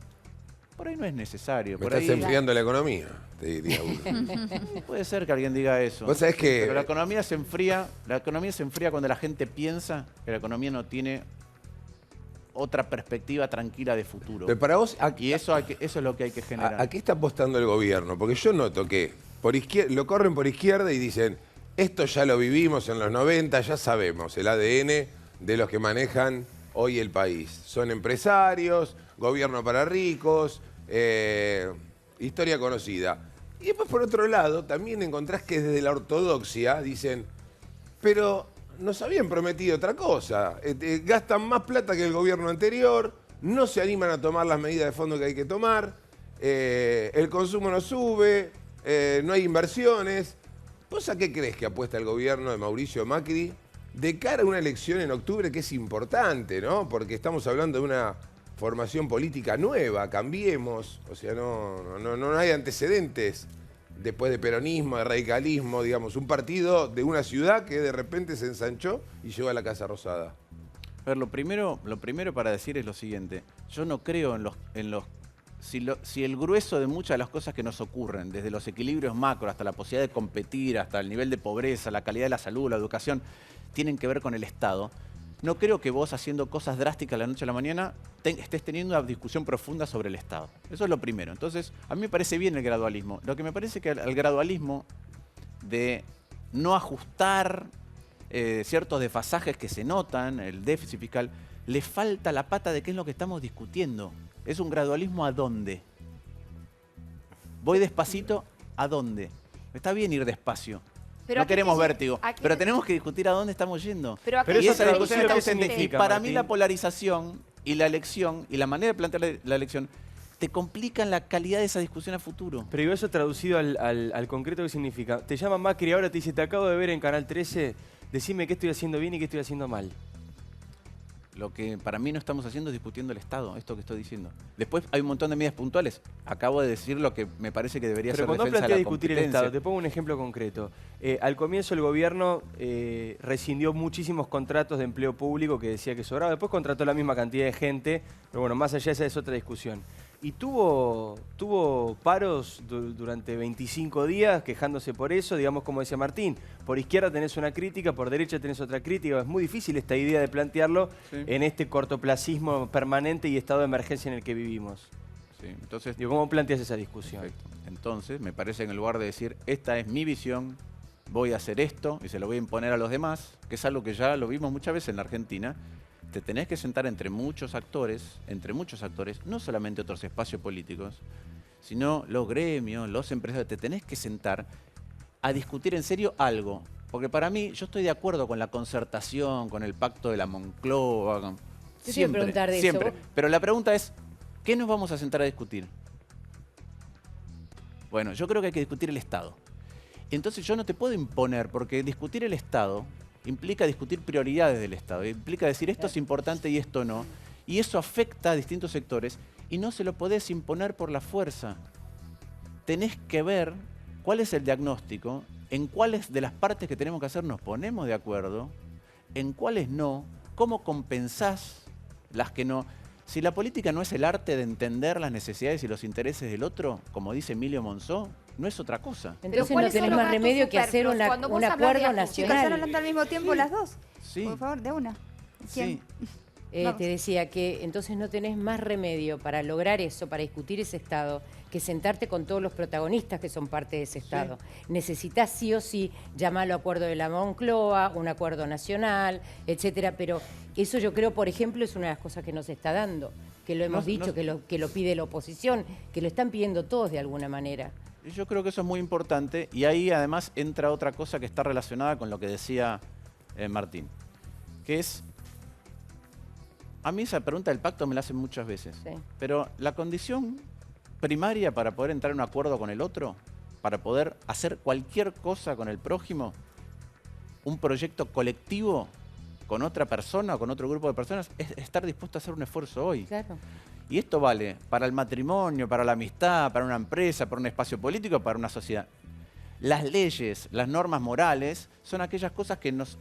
Por ahí no es necesario. Me por estás ahí enfriando la economía, te diría uno. puede ser que alguien diga eso. Vos sabés que... Pero la economía se enfría cuando la gente piensa que la economía no tiene otra perspectiva tranquila de futuro. Pero para vos, Y eso es lo que hay que generar. ¿A qué está apostando el gobierno? Porque yo noto que lo corren por izquierda y dicen, esto ya lo vivimos en los 90, ya sabemos el ADN de los que manejan hoy el país. Son empresarios, gobierno para ricos, historia conocida. Y después, por otro lado, también encontrás que desde la ortodoxia dicen, pero nos habían prometido otra cosa. Gastan más plata que el gobierno anterior, no se animan a tomar las medidas de fondo que hay que tomar, el consumo no sube, no hay inversiones. ¿Vos a qué crees que apuesta el gobierno de Mauricio Macri de cara a una elección en octubre que es importante, ¿no? Porque estamos hablando de una formación política nueva, cambiemos, o sea, no hay antecedentes después de peronismo, de radicalismo, digamos, un partido de una ciudad que de repente se ensanchó y llegó a la Casa Rosada. A ver, lo primero para decir es lo siguiente. Yo no creo si el grueso de muchas de las cosas que nos ocurren, desde los equilibrios macro hasta la posibilidad de competir, hasta el nivel de pobreza, la calidad de la salud, la educación, tienen que ver con el Estado. No creo que vos haciendo cosas drásticas de la noche a la mañana estés teniendo una discusión profunda sobre el Estado. Eso es lo primero. Entonces, a mí me parece bien el gradualismo. Lo que me parece que el gradualismo de no ajustar ciertos desfasajes que se notan, el déficit fiscal, le falta la pata de qué es lo que estamos discutiendo. ¿Es un gradualismo a dónde? ¿Voy despacito a dónde? Está bien ir despacio. Pero no queremos vértigo, pero tenemos que discutir a dónde estamos yendo. Pero Y esa discusión está ¿qué ausente. Y significa, para mí Martín? la polarización y la elección y la manera de plantear la elección te complican la calidad de esa discusión a futuro. Pero digo, eso traducido al concreto, ¿qué significa? Te llama Macri ahora, te dice, te acabo de ver en Canal 13, decime qué estoy haciendo bien y qué estoy haciendo mal. Lo que para mí no estamos haciendo es discutiendo el Estado, esto que estoy diciendo. Después hay un montón de medidas puntuales. Acabo de decir lo que me parece que debería Pero ser cuando defensa de plantea la discutir el competencia. Estado, te pongo un ejemplo concreto. Al comienzo el gobierno rescindió muchísimos contratos de empleo público que decía que sobraba. Después contrató la misma cantidad de gente, pero bueno, más allá de esa es otra discusión. Y tuvo paros durante 25 días quejándose por eso, digamos como decía Martín. Por izquierda tenés una crítica, por derecha tenés otra crítica. Es muy difícil esta idea de plantearlo en este cortoplacismo permanente y estado de emergencia en el que vivimos. Sí, entonces, Digo, ¿cómo planteas esa discusión? perfecto. Entonces, me parece que en lugar de decir, esta es mi visión, voy a hacer esto y se lo voy a imponer a los demás, que es algo que ya lo vimos muchas veces en la Argentina, te tenés que sentar entre muchos actores, no solamente otros espacios políticos, sino los gremios, los empresarios, te tenés que sentar a discutir en serio algo. Porque para mí, yo estoy de acuerdo con la concertación, con el pacto de la Moncloa, Yo te iba a siempre, preguntar de eso. siempre. Pero la pregunta es, ¿qué nos vamos a sentar a discutir? Bueno, yo creo que hay que discutir el Estado. Entonces yo no te puedo imponer, porque discutir el Estado implica discutir prioridades del Estado, implica decir esto es importante y esto no. Y eso afecta a distintos sectores y no se lo podés imponer por la fuerza. Tenés que ver cuál es el diagnóstico, en cuáles de las partes que tenemos que hacer nos ponemos de acuerdo, en cuáles no, cómo compensás las que no. Si la política no es el arte de entender las necesidades y los intereses del otro, como dice Emilio Monzó, no es otra cosa. Entonces no tenés más remedio que hacer un acuerdo nacional. ¿Están hablando al mismo tiempo las dos? Sí. Por favor, de una. ¿Quién? Sí. Te decía que entonces no tenés más remedio para lograr eso, para discutir ese Estado, que sentarte con todos los protagonistas que son parte de ese Estado. Necesitas sí o sí llamarlo acuerdo de la Moncloa, un acuerdo nacional, etcétera. Pero eso yo creo, por ejemplo, es una de las cosas que nos está dando, que lo hemos dicho, que lo pide la oposición, que lo están pidiendo todos de alguna manera. Yo creo que eso es muy importante y ahí además entra otra cosa que está relacionada con lo que decía Martín, que es... A mí esa pregunta del pacto me la hacen muchas veces, Sí. pero la condición primaria para poder entrar en un acuerdo con el otro, para poder hacer cualquier cosa con el prójimo, un proyecto colectivo con otra persona o con otro grupo de personas, es estar dispuesto a hacer un esfuerzo hoy. Claro. Y esto vale para el matrimonio, para la amistad, para una empresa, para un espacio político, para una sociedad. Las leyes, las normas morales, son aquellas cosas que nos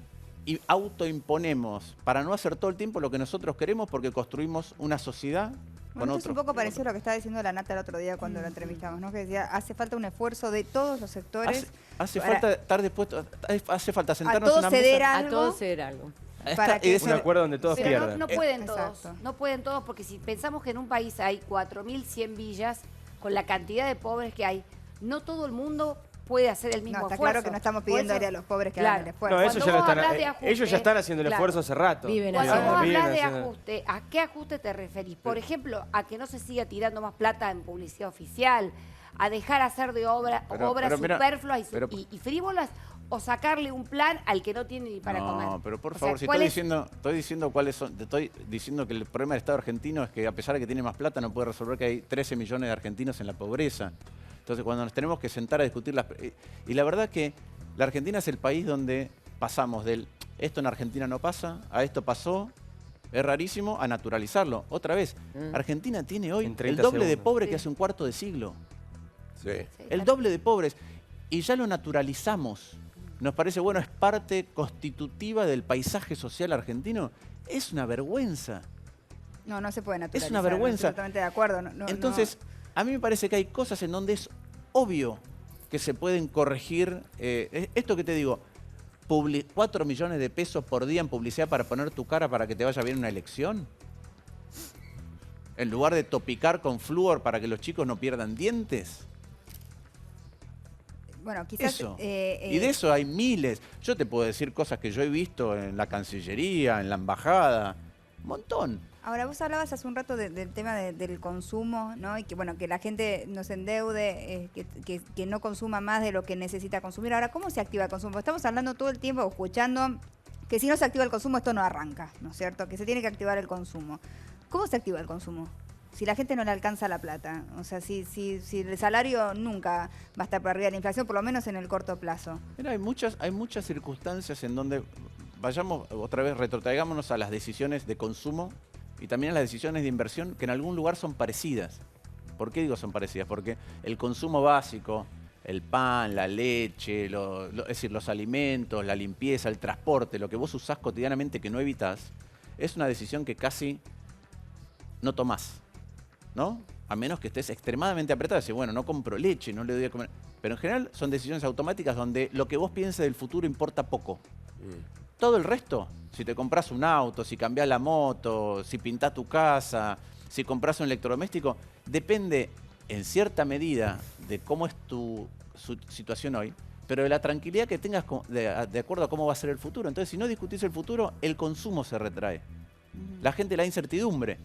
autoimponemos para no hacer todo el tiempo lo que nosotros queremos porque construimos una sociedad con Bueno, esto es otro. un poco parecido a lo que estaba diciendo la Nata el otro día cuando la entrevistamos, ¿no? Que decía, hace falta un esfuerzo de todos los sectores. Hace para- falta estar dispuesto, hace falta sentarnos todos en una ceder mesa. A todos ceder algo. para que- Es un acuerdo donde todos Pero pierdan. no pueden todos, Exacto. no pueden todos, porque si pensamos que en un país hay 4.100 villas, con la cantidad de pobres que hay, no todo el mundo puede hacer el mismo No, está esfuerzo. claro que no estamos Por pidiendo eso- a los pobres que Claro. hagan el esfuerzo. No, eso Cuando ya lo vos están, hablas de ajuste, ellos ya están haciendo el claro. esfuerzo hace rato. Viven Cuando haciendo- vos Viven hablas de haciendo- ajuste, ¿a qué ajuste te referís? Por ejemplo, a que no se siga tirando más plata en publicidad oficial, a dejar hacer de obras pero mira, superfluas pero- y frívolas, o sacarle un plan al que no tiene ni para comer. No, pero por O sea, favor, si ¿cuál estoy es? diciendo cuáles son, te estoy diciendo que el problema del Estado argentino es que a pesar de que tiene más plata no puede resolver que hay 13 millones de argentinos en la pobreza. Entonces cuando nos tenemos que sentar a discutir y la verdad que la Argentina es el país donde pasamos del esto en Argentina no pasa, a esto pasó, es rarísimo, a naturalizarlo. Otra vez, Argentina tiene hoy En el 30 doble de segundos. pobres que hace un cuarto de siglo. Sí. El doble de pobres. Y ya lo naturalizamos. Nos parece, bueno, es parte constitutiva del paisaje social argentino. Es una vergüenza. No, no se puede naturalizar. Es una vergüenza. Estoy totalmente de acuerdo. Entonces, a mí me parece que hay cosas en donde es obvio que se pueden corregir. Esto que te digo, 4 millones de pesos por día en publicidad para poner tu cara para que te vaya bien una elección. En lugar de topicar con flúor para que los chicos no pierdan dientes. Bueno, quizás... Eso. Y de eso hay miles. Yo te puedo decir cosas que yo he visto en la Cancillería, en la Embajada. Un montón. Ahora, vos hablabas hace un rato del tema del consumo, ¿no? Y que, bueno, que la gente no se endeude, que no consuma más de lo que necesita consumir. Ahora, ¿cómo se activa el consumo? Porque estamos hablando todo el tiempo, escuchando que si no se activa el consumo, esto no arranca, ¿no es cierto? Que se tiene que activar el consumo. ¿Cómo se activa el consumo? Si la gente no le alcanza la plata, o sea, si el salario nunca va a estar por arriba de la inflación, por lo menos en el corto plazo. Mira, hay muchas circunstancias en donde vayamos, otra vez, retrotraigámonos a las decisiones de consumo y también a las decisiones de inversión que en algún lugar son parecidas. ¿Por qué digo son parecidas? Porque el consumo básico, el pan, la leche, es decir, los alimentos, la limpieza, el transporte, lo que vos usás cotidianamente que no evitás, es una decisión que casi no tomás, ¿no? A menos que estés extremadamente apretado y decís, bueno, no compro leche, no le doy a comer. Pero en general son decisiones automáticas donde lo que vos pienses del futuro importa poco. Todo el resto, si te compras un auto, si cambiás la moto, si pintás tu casa, si compras un electrodoméstico, depende en cierta medida de cómo es tu situación hoy, pero de la tranquilidad que tengas de acuerdo a cómo va a ser el futuro. Entonces, si no discutís el futuro, el consumo se retrae. La gente le da incertidumbre.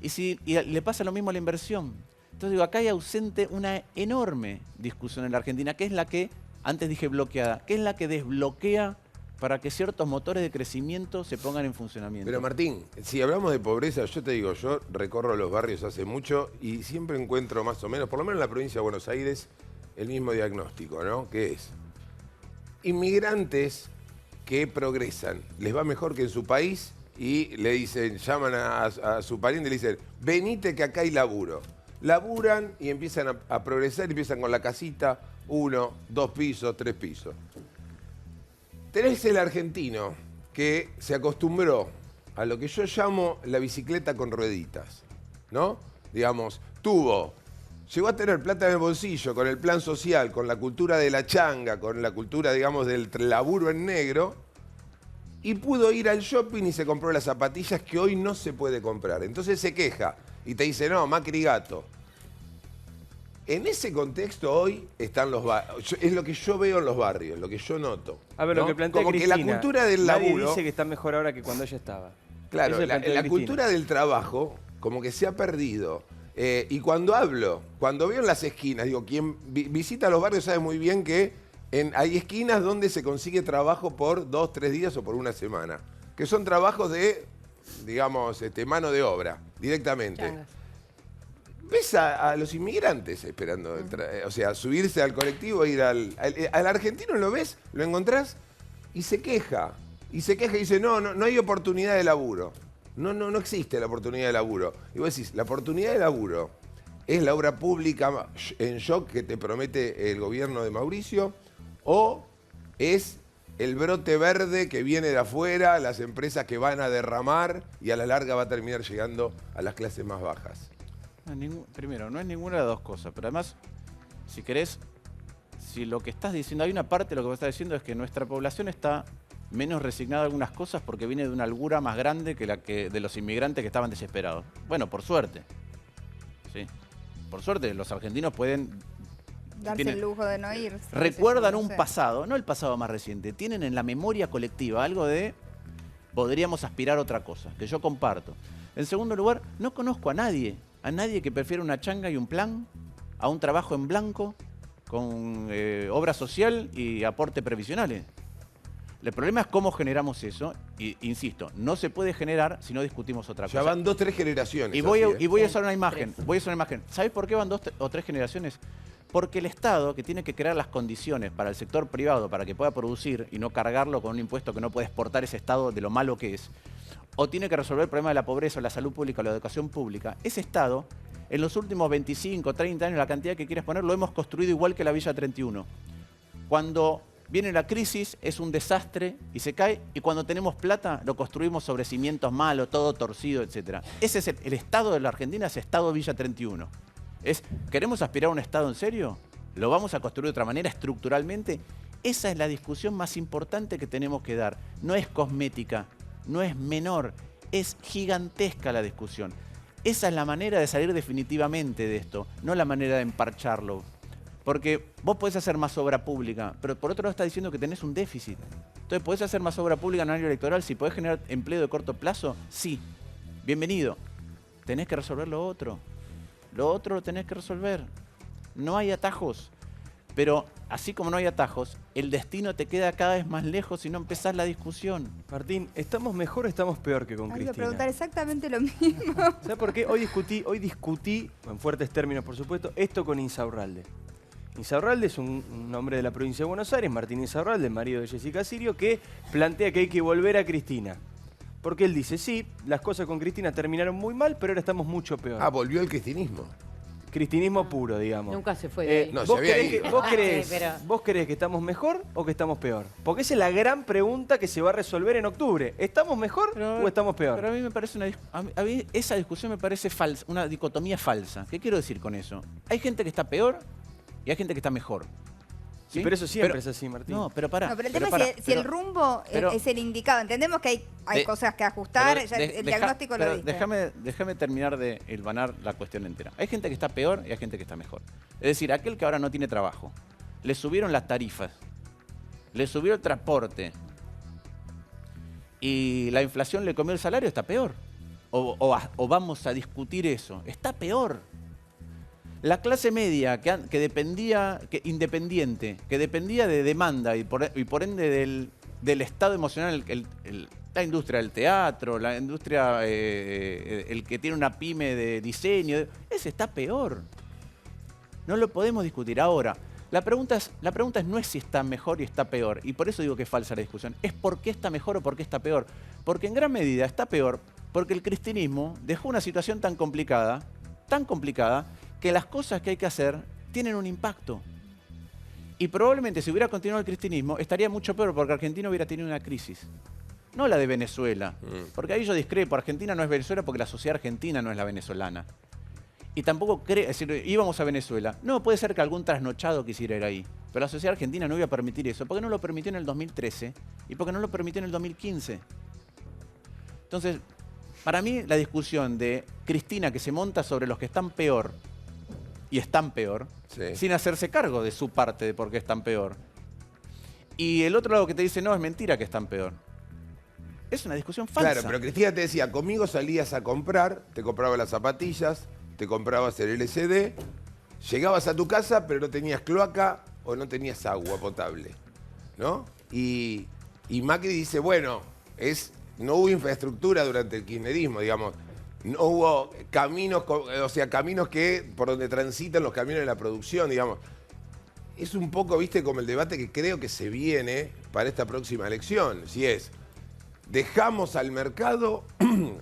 Y le pasa lo mismo a la inversión. Entonces digo, acá hay ausente una enorme discusión en la Argentina, que es la que, antes dije bloqueada, que es la que desbloquea para que ciertos motores de crecimiento se pongan en funcionamiento. Pero Martín, si hablamos de pobreza, yo te digo, yo recorro los barrios hace mucho y siempre encuentro más o menos, por lo menos en la provincia de Buenos Aires, el mismo diagnóstico, ¿no? Que es inmigrantes que progresan, les va mejor que en su país y le dicen, llaman a su pariente y le dicen, venite que acá hay laburo. Laburan y empiezan a progresar, empiezan con la casita, 1, 2 pisos, 3 pisos. Tenés el argentino que se acostumbró a lo que yo llamo la bicicleta con rueditas, ¿no? Digamos, llegó a tener plata en el bolsillo con el plan social, con la cultura de la changa, con la cultura, digamos, del laburo en negro, y pudo ir al shopping y se compró las zapatillas que hoy no se puede comprar. Entonces se queja y te dice, no, Macri gato. En ese contexto hoy están los barrios. Es lo que yo veo en los barrios, lo que yo noto. A ver, ¿no? lo que plantea como Cristina, que la cultura del laburo... Nadie dice que está mejor ahora que cuando ella estaba. Claro, la cultura del trabajo como que se ha perdido. Y cuando veo en las esquinas, digo, quien visita los barrios sabe muy bien que hay esquinas donde se consigue trabajo por 2, 3 días o por una semana. Que son trabajos de, digamos, mano de obra, directamente. Changas. Ves a los inmigrantes esperando, o sea, subirse al colectivo, ir al argentino, lo ves, lo encontrás y se queja. Y dice, no hay oportunidad de laburo. No existe la oportunidad de laburo. Y vos decís, la oportunidad de laburo es la obra pública en shock que te promete el gobierno de Mauricio, o es el brote verde que viene de afuera, las empresas que van a derramar y a la larga va a terminar llegando a las clases más bajas. Primero, no es ninguna de las dos cosas, pero además, si querés, si lo que estás diciendo, hay una parte de lo que vos estás diciendo es que nuestra población está menos resignada a algunas cosas porque viene de una holgura más grande que la de los inmigrantes que estaban desesperados. Bueno, por suerte. ¿Sí? Por suerte, los argentinos pueden... Darse el lujo de no ir. Recuerdan un pasado, no el pasado más reciente, tienen en la memoria colectiva algo de podríamos aspirar a otra cosa, que yo comparto. En segundo lugar, no conozco a nadie que prefiera una changa y un plan a un trabajo en blanco con obra social y aporte previsionales. El problema es cómo generamos eso, y insisto, no se puede generar si no discutimos otra cosa. Ya van 2, 3 generaciones. Y voy a usar una imagen. ¿Sabes por qué van 2 o 3 generaciones? Porque el Estado, que tiene que crear las condiciones para el sector privado para que pueda producir y no cargarlo con un impuesto que no puede exportar ese Estado de lo malo que es, o tiene que resolver el problema de la pobreza, la salud pública o la educación pública, ese Estado, en los últimos 25, 30 años, la cantidad que quieras poner, lo hemos construido igual que la Villa 31. Cuando viene la crisis, es un desastre y se cae, y cuando tenemos plata, lo construimos sobre cimientos malos, todo torcido, etc. Ese es el Estado de la Argentina, es Estado Villa 31. ¿Queremos aspirar a un Estado en serio? ¿Lo vamos a construir de otra manera, estructuralmente? Esa es la discusión más importante que tenemos que dar. No es cosmética, no es menor, es gigantesca la discusión. Esa es la manera de salir definitivamente de esto, no la manera de emparcharlo. Porque vos podés hacer más obra pública, pero por otro lado estás diciendo que tenés un déficit. Entonces, ¿podés hacer más obra pública en el año electoral? Si podés generar empleo de corto plazo, sí. Bienvenido. Tenés que resolver lo otro. Lo otro lo tenés que resolver. No hay atajos. Pero así como no hay atajos, el destino te queda cada vez más lejos si no empezás la discusión. Martín, ¿estamos mejor o estamos peor que con Voy a Cristina? preguntar exactamente lo mismo. ¿Sabes por qué? Hoy discutí, en fuertes términos por supuesto, esto con Insaurralde. Insaurralde es un hombre de la provincia de Buenos Aires, Martín Insaurralde, marido de Jessica Sirio, que plantea que hay que volver a Cristina. Porque él dice, sí, las cosas con Cristina terminaron muy mal, pero ahora estamos mucho peor. Ah, volvió el cristinismo. Cristinismo puro, digamos. Nunca se fue de ahí. No, ¿Vos se había creés, ido. ¿Vos creés que estamos mejor o que estamos peor? Porque esa es la gran pregunta que se va a resolver en octubre. ¿Estamos mejor o estamos peor? Pero a mí me parece a mí esa discusión me parece falsa, una dicotomía falsa. ¿Qué quiero decir con eso? Hay gente que está peor y hay gente que está mejor. Sí, pero eso siempre es así, Martín. No, pero pará. No, pero el tema es si el rumbo es el indicado. Entendemos que hay cosas que ajustar, el diagnóstico lo dice. Déjame terminar de hilvanar la cuestión entera. Hay gente que está peor y hay gente que está mejor. Es decir, aquel que ahora no tiene trabajo, le subieron las tarifas, le subió el transporte y la inflación le comió el salario, está peor. O vamos a discutir eso. Está peor. La clase media independiente, que dependía de demanda y por ende del estado emocional, la industria del teatro, la industria, el que tiene una pyme de diseño, ese está peor. No lo podemos discutir ahora. La pregunta no es si está mejor y está peor, y por eso digo que es falsa la discusión, es por qué está mejor o por qué está peor. Porque en gran medida está peor porque el cristianismo dejó una situación tan complicada, que las cosas que hay que hacer tienen un impacto. Y probablemente si hubiera continuado el cristianismo estaría mucho peor porque Argentina hubiera tenido una crisis. No la de Venezuela, porque ahí yo discrepo, Argentina no es Venezuela porque la sociedad argentina no es la venezolana. Y tampoco es decir, íbamos a Venezuela. No, puede ser que algún trasnochado quisiera ir ahí. Pero la sociedad argentina no iba a permitir eso. ¿Por qué no lo permitió en el 2013? ¿Y por qué no lo permitió en el 2015? Entonces, para mí la discusión de Cristina que se monta sobre los que están peor y están peor, sin hacerse cargo de su parte de por qué están peor. Y el otro lado que te dice, no, es mentira que están peor. Es una discusión falsa. Claro, pero Cristina te decía, conmigo salías a comprar, te compraba las zapatillas, te comprabas el LCD, llegabas a tu casa pero no tenías cloaca o no tenías agua potable, ¿no? Y Macri dice, bueno, no hubo infraestructura durante el kirchnerismo, digamos, no hubo caminos, o sea, caminos por donde transitan los camiones de la producción, digamos. Es un poco, viste, como el debate que creo que se viene para esta próxima elección, si es, ¿dejamos al mercado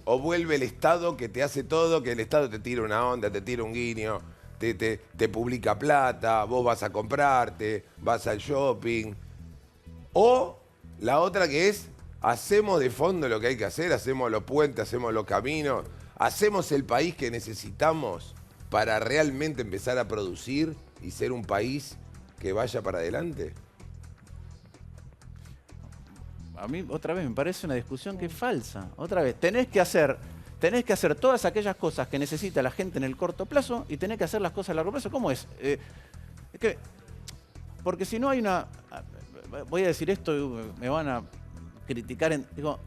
o vuelve el Estado que te hace todo, que el Estado te tira una onda, te tira un guiño, te publica plata, vos vas a comprarte, vas al shopping? O la otra que es, hacemos de fondo lo que hay que hacer, hacemos los puentes, hacemos los caminos, hacemos el país que necesitamos para realmente empezar a producir y ser un país que vaya para adelante. A mí, otra vez, me parece una discusión que es falsa. Otra vez, tenés que hacer todas aquellas cosas que necesita la gente en el corto plazo y tenés que hacer las cosas a largo plazo. ¿Cómo es? Porque si no hay una... Voy a decir esto y me van a criticar. Digo,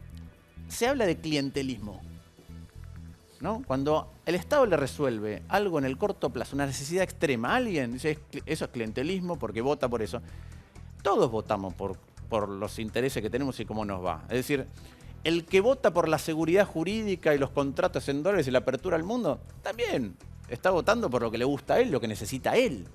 se habla de clientelismo, ¿no? Cuando el Estado le resuelve algo en el corto plazo, una necesidad extrema a alguien, dice, eso es clientelismo porque vota por eso. Todos votamos por los intereses que tenemos y cómo nos va. Es decir, el que vota por la seguridad jurídica y los contratos en dólares y la apertura al mundo, también está votando por lo que le gusta a él, lo que necesita a él.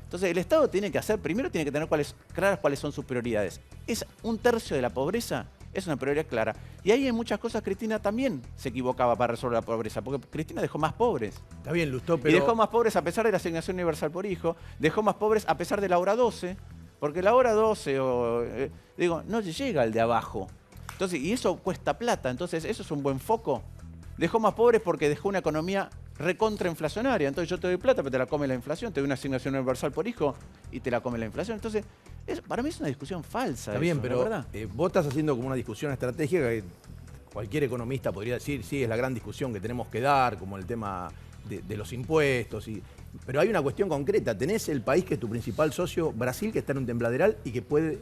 Entonces el Estado tiene que hacer, primero tiene que tener claras cuáles son sus prioridades. Es 1/3 de la pobreza, es una prioridad clara. Y ahí en muchas cosas Cristina también se equivocaba para resolver la pobreza, porque Cristina dejó más pobres. Está bien, Lustó, pero... Y dejó más pobres a pesar de la asignación universal por hijo, dejó más pobres a pesar de la hora 12, porque la hora 12, no llega al de abajo. Entonces, y eso cuesta plata, entonces eso es un buen foco. Dejó más pobres porque dejó una economía recontrainflacionaria. Entonces yo te doy plata, pero te la come la inflación, te doy una asignación universal por hijo y te la come la inflación. Entonces, para mí es una discusión falsa. Está bien, eso, pero ¿verdad? Vos estás haciendo como una discusión estratégica que cualquier economista podría decir, sí, es la gran discusión que tenemos que dar, como el tema de los impuestos. Pero hay una cuestión concreta. Tenés el país que es tu principal socio, Brasil, que está en un tembladeral y que puede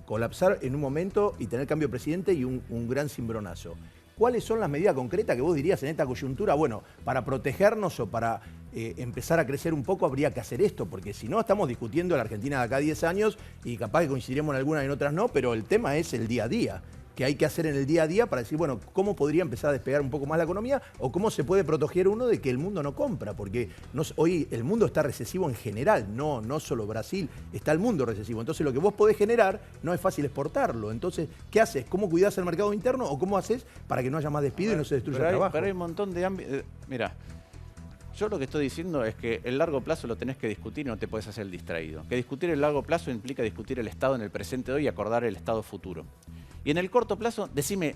colapsar en un momento y tener cambio de presidente y un gran cimbronazo. ¿Cuáles son las medidas concretas que vos dirías en esta coyuntura? Bueno, para protegernos o para empezar a crecer un poco habría que hacer esto, porque si no estamos discutiendo la Argentina de acá a 10 años y capaz que coincidiremos en algunas y en otras no, pero el tema es el día a día. Que hay que hacer en el día a día para decir, bueno, cómo podría empezar a despegar un poco más la economía o cómo se puede proteger uno de que el mundo no compra, porque hoy el mundo está recesivo en general, no solo Brasil, está el mundo recesivo. Entonces lo que vos podés generar no es fácil exportarlo. Entonces, ¿qué haces? ¿Cómo cuidás el mercado interno o cómo haces para que no haya más despido y no se destruya el trabajo? Pero hay un montón de ámbitos. Mira, yo lo que estoy diciendo es que el largo plazo lo tenés que discutir y no te puedes hacer el distraído. Que discutir el largo plazo implica discutir el Estado en el presente de hoy y acordar el Estado futuro. Y en el corto plazo, decime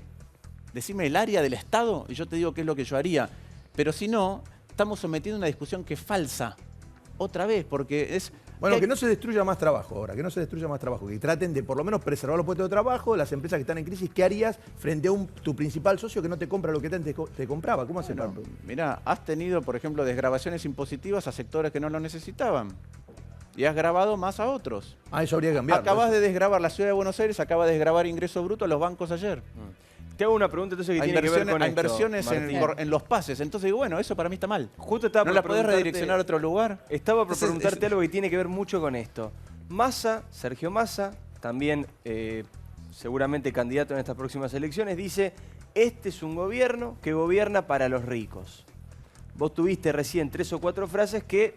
el área del Estado y yo te digo qué es lo que yo haría. Pero si no, estamos sometiendo a una discusión que es falsa. Otra vez, porque es... Bueno, que no se destruya más trabajo ahora, que no se destruya más trabajo, que traten de por lo menos preservar los puestos de trabajo, las empresas que están en crisis. ¿Qué harías frente a tu principal socio que no te compra lo que te compraba? ¿Cómo haces? Bueno, mira, has tenido, por ejemplo, desgravaciones impositivas a sectores que no lo necesitaban. Y has grabado más a otros. Eso habría que cambiarlo. Acabas de desgravar la ciudad de Buenos Aires, acaba de desgravar ingreso bruto a los bancos ayer. Te hago una pregunta entonces que tiene que ver con inversiones en los pases. Entonces digo, bueno, eso para mí está mal. Justo estaba ¿No la podés redireccionar a otro lugar? Estaba por preguntarte algo que tiene que ver mucho con esto. Massa, Sergio Massa, también seguramente candidato en estas próximas elecciones, dice, este es un gobierno que gobierna para los ricos. Vos tuviste recién 3 o 4 frases que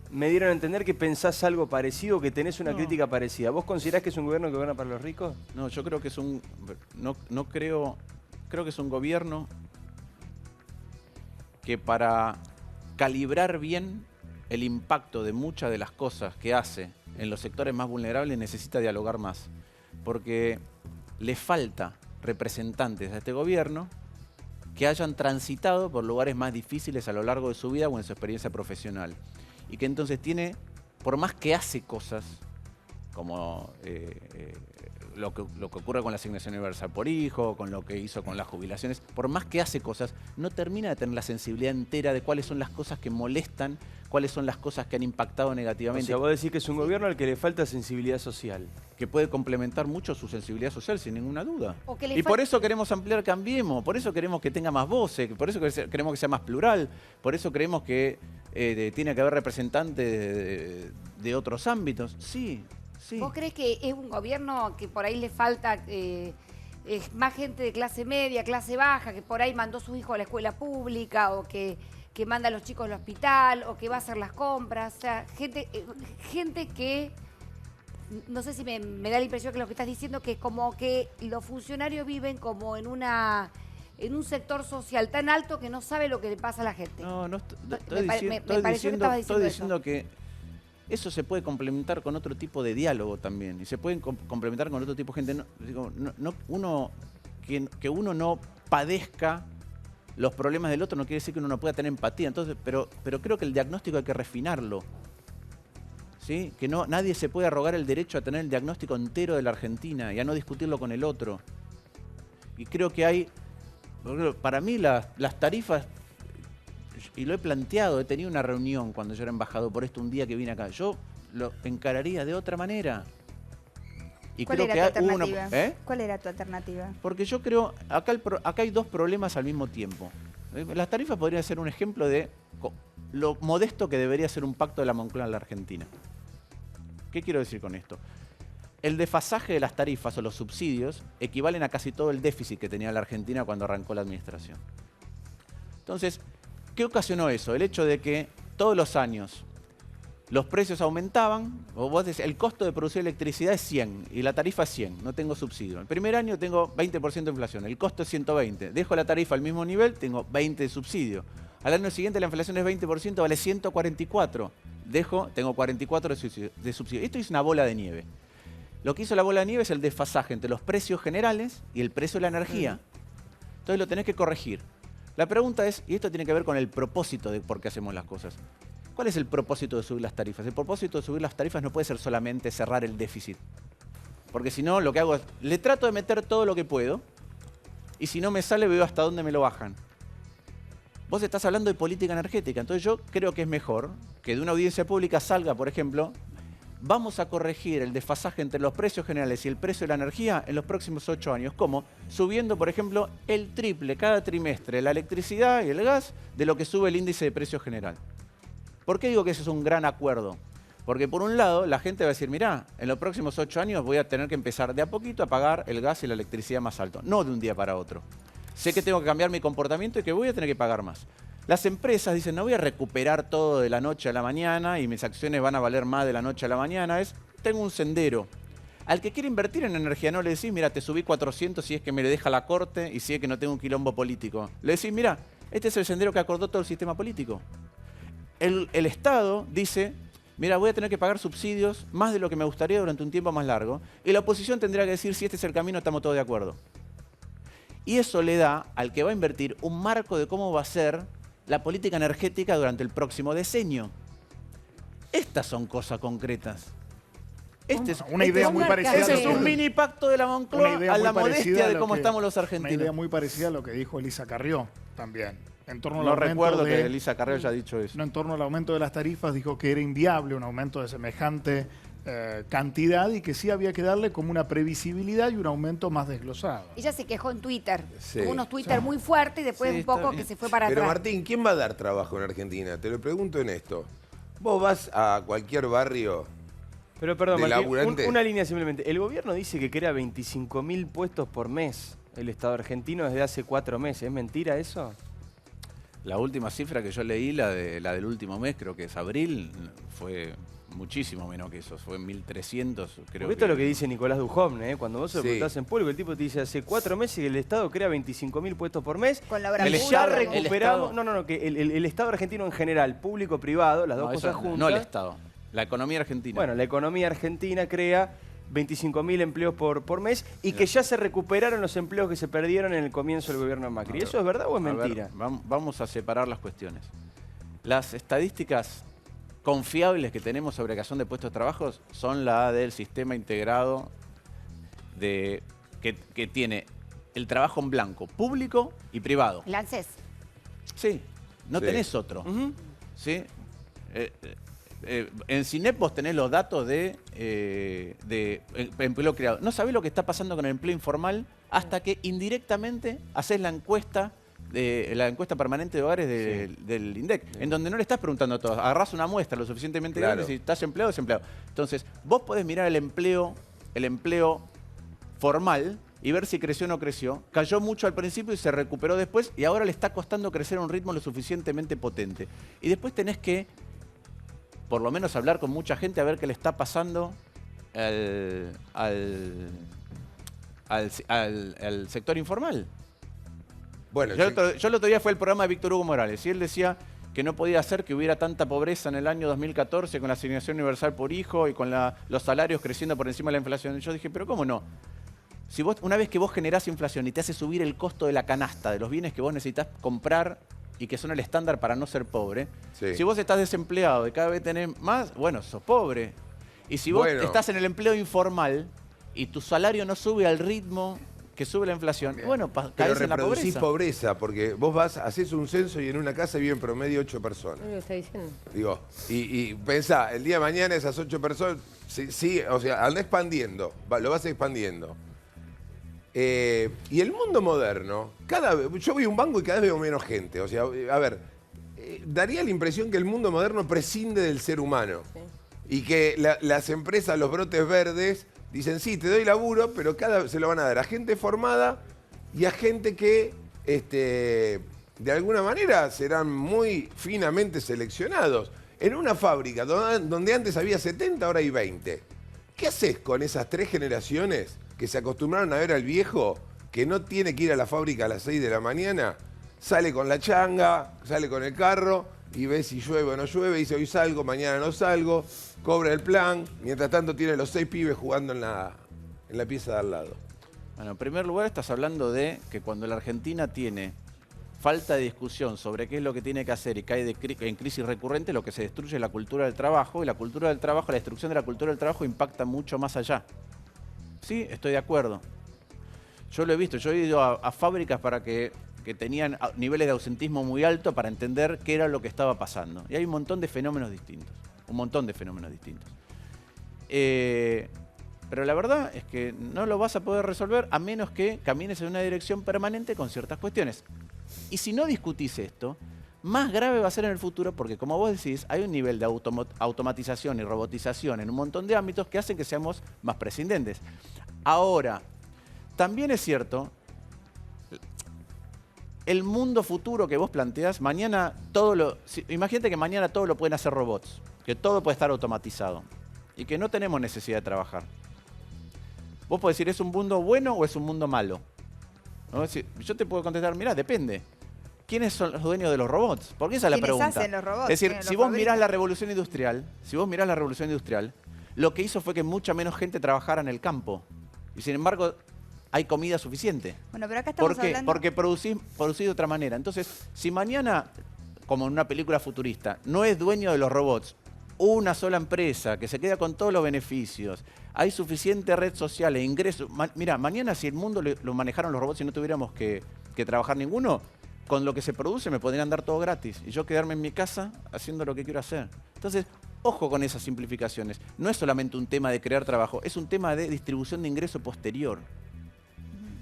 me dieron a entender que pensás algo parecido, que tenés una crítica parecida. ¿Vos considerás que es un gobierno que gobierna para los ricos? No, yo creo que es un... Creo que es un gobierno que para calibrar bien el impacto de muchas de las cosas que hace en los sectores más vulnerables necesita dialogar más. Porque le falta representantes a este gobierno que hayan transitado por lugares más difíciles a lo largo de su vida o en su experiencia profesional. Y que entonces tiene, por más que hace cosas, como lo que ocurre con la asignación universal por hijo, con lo que hizo con las jubilaciones, por más que hace cosas, no termina de tener la sensibilidad entera de cuáles son las cosas que molestan, cuáles son las cosas que han impactado negativamente. O sea, vos decís que es un gobierno al que le falta sensibilidad social. Que puede complementar mucho su sensibilidad social, sin ninguna duda. Y por eso queremos ampliar Cambiemos, por eso queremos que tenga más voces, por eso queremos que sea más plural, por eso creemos que tiene que haber representantes de otros ámbitos. Sí. Sí. ¿Vos crees que es un gobierno que por ahí le falta más gente de clase media, clase baja, que por ahí mandó a sus hijos a la escuela pública o que manda a los chicos al hospital o que va a hacer las compras? O sea, gente que, no sé si me da la impresión que lo que estás diciendo, que es como que los funcionarios viven como en un sector social tan alto que no sabe lo que le pasa a la gente. No, estoy diciendo que eso se puede complementar con otro tipo de diálogo también. Y se pueden complementar con otro tipo de gente. Que uno no padezca los problemas del otro no quiere decir que uno no pueda tener empatía. Entonces, pero creo que el diagnóstico hay que refinarlo. ¿Sí? Que nadie se puede arrogar el derecho a tener el diagnóstico entero de la Argentina y a no discutirlo con el otro. Y creo que hay... Para mí las tarifas... Y lo he planteado, he tenido una reunión cuando yo era embajador por esto un día que vine acá. Yo lo encararía de otra manera. Y ¿Cuál creo era tu que alternativa? ¿Cuál era tu alternativa? Porque yo creo, acá hay dos problemas al mismo tiempo. Las tarifas podrían ser un ejemplo de lo modesto que debería ser un pacto de la Moncloa en la Argentina. ¿Qué quiero decir con esto? El desfasaje de las tarifas o los subsidios equivalen a casi todo el déficit que tenía la Argentina cuando arrancó la administración. Entonces, ¿qué ocasionó eso? El hecho de que todos los años los precios aumentaban, o vos decís, el costo de producir electricidad es 100 y la tarifa es 100, no tengo subsidio. El primer año tengo 20% de inflación, el costo es 120. Dejo la tarifa al mismo nivel, tengo 20 de subsidio. Al año siguiente la inflación es 20%, vale 144. Tengo 44 de subsidio. Esto es una bola de nieve. Lo que hizo la bola de nieve es el desfasaje entre los precios generales y el precio de la energía. Entonces lo tenés que corregir. La pregunta es, y esto tiene que ver con el propósito de por qué hacemos las cosas. ¿Cuál es el propósito de subir las tarifas? El propósito de subir las tarifas no puede ser solamente cerrar el déficit. Porque si no, lo que hago es, le trato de meter todo lo que puedo y si no me sale, veo hasta dónde me lo bajan. Vos estás hablando de política energética, entonces yo creo que es mejor que de una audiencia pública salga, por ejemplo, vamos a corregir el desfasaje entre los precios generales y el precio de la energía en los próximos 8 años. ¿Cómo? Subiendo, por ejemplo, el triple cada trimestre la electricidad y el gas de lo que sube el índice de precio general. ¿Por qué digo que ese es un gran acuerdo? Porque por un lado la gente va a decir, mirá, en los próximos 8 años voy a tener que empezar de a poquito a pagar el gas y la electricidad más alto, no de un día para otro. Sé que tengo que cambiar mi comportamiento y que voy a tener que pagar más. Las empresas dicen, no voy a recuperar todo de la noche a la mañana y mis acciones van a valer más de la noche a la mañana. Tengo un sendero. Al que quiere invertir en energía no le decís, mira, te subí 400 si es que me le deja la corte y si es que no tengo un quilombo político. Le decís, mira, este es el sendero que acordó todo el sistema político. El Estado dice, mira, voy a tener que pagar subsidios más de lo que me gustaría durante un tiempo más largo. Y la oposición tendría que decir, si este es el camino, estamos todos de acuerdo. Y eso le da al que va a invertir un marco de cómo va a ser la política energética durante el próximo decenio. Estas son cosas concretas. Una idea muy parecida. Ese es un mini pacto de la Moncloa a la modestia de cómo estamos los argentinos. Una idea muy parecida a lo que dijo Elisa Carrió también. En torno al no aumento recuerdo que Elisa Carrió haya dicho eso. No, en torno al aumento de las tarifas dijo que era inviable un aumento de semejante cantidad y que sí había que darle como una previsibilidad y un aumento más desglosado. Ella se quejó en Twitter, Sí. unos Twitter muy fuertes y después un poco que se fue para Pero atrás. Martín, ¿quién va a dar trabajo en Argentina? Te lo pregunto en esto. Vos vas a cualquier barrio Pero perdón, de Martín, laburante. una línea simplemente. El gobierno dice que crea 25.000 puestos por mes el Estado argentino desde hace 4 meses. ¿Es mentira eso? La última cifra que yo leí, la del último mes, creo que es abril, fue muchísimo menos que eso, fue 1.300, creo. Esto es lo que dice Nicolás Duhovne, cuando vos se lo Sí. preguntás en público, el tipo te dice hace 4 meses que el Estado crea 25.000 puestos por mes. Con la obra Y pública. ya el recuperamos, Estado- que el Estado argentino en general, público-privado, las dos No, cosas eso juntas. no el Estado, la economía argentina. Bueno, la economía argentina crea 25.000 empleos por mes y que ya se recuperaron los empleos que se perdieron en el comienzo del gobierno de Macri. ¿Eso es verdad o es A ver, mentira? vamos a separar las cuestiones. Las estadísticas confiables que tenemos sobre creación de puestos de trabajo son la del sistema integrado que tiene el trabajo en blanco, público y privado. El ANSES. Sí, no Sí. tenés otro. ¿Sí? En CINEP vos tenés los datos de empleo creado. No sabés lo que está pasando con el empleo informal hasta que indirectamente haces la encuesta permanente de hogares del INDEC, en donde no le estás preguntando a todos, agarrás una muestra lo suficientemente Claro. grande y si estás empleado o desempleado. Entonces, vos podés mirar el empleo formal y ver si creció o no creció. Cayó mucho al principio y se recuperó después y ahora le está costando crecer a un ritmo lo suficientemente potente. Y después tenés que, por lo menos, hablar con mucha gente a ver qué le está pasando al sector informal. Bueno, Yo el otro día fue el programa de Víctor Hugo Morales y él decía que no podía ser que hubiera tanta pobreza en el año 2014 con la asignación universal por hijo y con los salarios creciendo por encima de la inflación. Y yo dije, pero ¿cómo no? Si vos, una vez que vos generás inflación y te hace subir el costo de la canasta, de los bienes que vos necesitas comprar y que son el estándar para no ser pobre, Sí. si vos estás desempleado y cada vez tenés más, bueno, sos pobre. Y si vos Bueno. estás en el empleo informal y tu salario no sube al ritmo que sube la inflación, bueno, Pero caes en la reproducís pobreza. pobreza, porque vos haces un censo y en una casa viven promedio 8 personas. ¿Qué está diciendo? Digo, y pensá, el día de mañana esas 8 personas, sí, o sea, anda expandiendo, lo vas expandiendo. Y el mundo moderno, yo voy a un banco y cada vez veo menos gente. O sea, a ver, daría la impresión que el mundo moderno prescinde del ser humano. Y que las empresas, los brotes verdes, dicen, sí, te doy laburo, pero se lo van a dar a gente formada y a gente que, de alguna manera, serán muy finamente seleccionados. En una fábrica donde antes había 70, ahora hay 20. ¿Qué haces con esas 3 generaciones que se acostumbraron a ver al viejo que no tiene que ir a la fábrica a las 6 de la mañana? Sale con la changa, sale con el carro y ve si llueve o no llueve, dice hoy salgo, mañana no salgo, cobra el plan, mientras tanto tiene los 6 pibes jugando en la pieza de al lado. Bueno, en primer lugar estás hablando de que cuando la Argentina tiene falta de discusión sobre qué es lo que tiene que hacer y cae en crisis recurrente, lo que se destruye es la cultura del trabajo, y la cultura del trabajo, la destrucción de la cultura del trabajo impacta mucho más allá. Sí, estoy de acuerdo. Yo lo he visto, yo he ido a fábricas que tenían niveles de ausentismo muy altos para entender qué era lo que estaba pasando. Y hay un montón de fenómenos distintos, pero la verdad es que no lo vas a poder resolver a menos que camines en una dirección permanente con ciertas cuestiones. Y si no discutís esto, más grave va a ser en el futuro porque, como vos decís, hay un nivel de automatización y robotización en un montón de ámbitos que hacen que seamos más prescindentes. Ahora, también es cierto, el mundo futuro que vos planteás, mañana imagínate que mañana todo lo pueden hacer robots, que todo puede estar automatizado y que no tenemos necesidad de trabajar. Vos podés decir, ¿es un mundo bueno o es un mundo malo? ¿No? Yo te puedo contestar, mirá, depende. ¿Quiénes son los dueños de los robots? Porque esa es la pregunta. ¿Quiénes hacen los robots? Es decir, ¿Quiénes si los vos mirás fabrican? la revolución industrial, lo que hizo fue que mucha menos gente trabajara en el campo. Y sin embargo, hay comida suficiente. Bueno, pero acá estamos ¿Por qué? hablando... Porque producís de otra manera. Entonces, si mañana, como en una película futurista, no es dueño de los robots una sola empresa que se queda con todos los beneficios, hay suficiente red social e ingresos. Mira, mañana si el mundo lo manejaron los robots y no tuviéramos que trabajar ninguno, con lo que se produce me podrían dar todo gratis y yo quedarme en mi casa haciendo lo que quiero hacer. Entonces, ojo con esas simplificaciones. No es solamente un tema de crear trabajo, es un tema de distribución de ingreso posterior.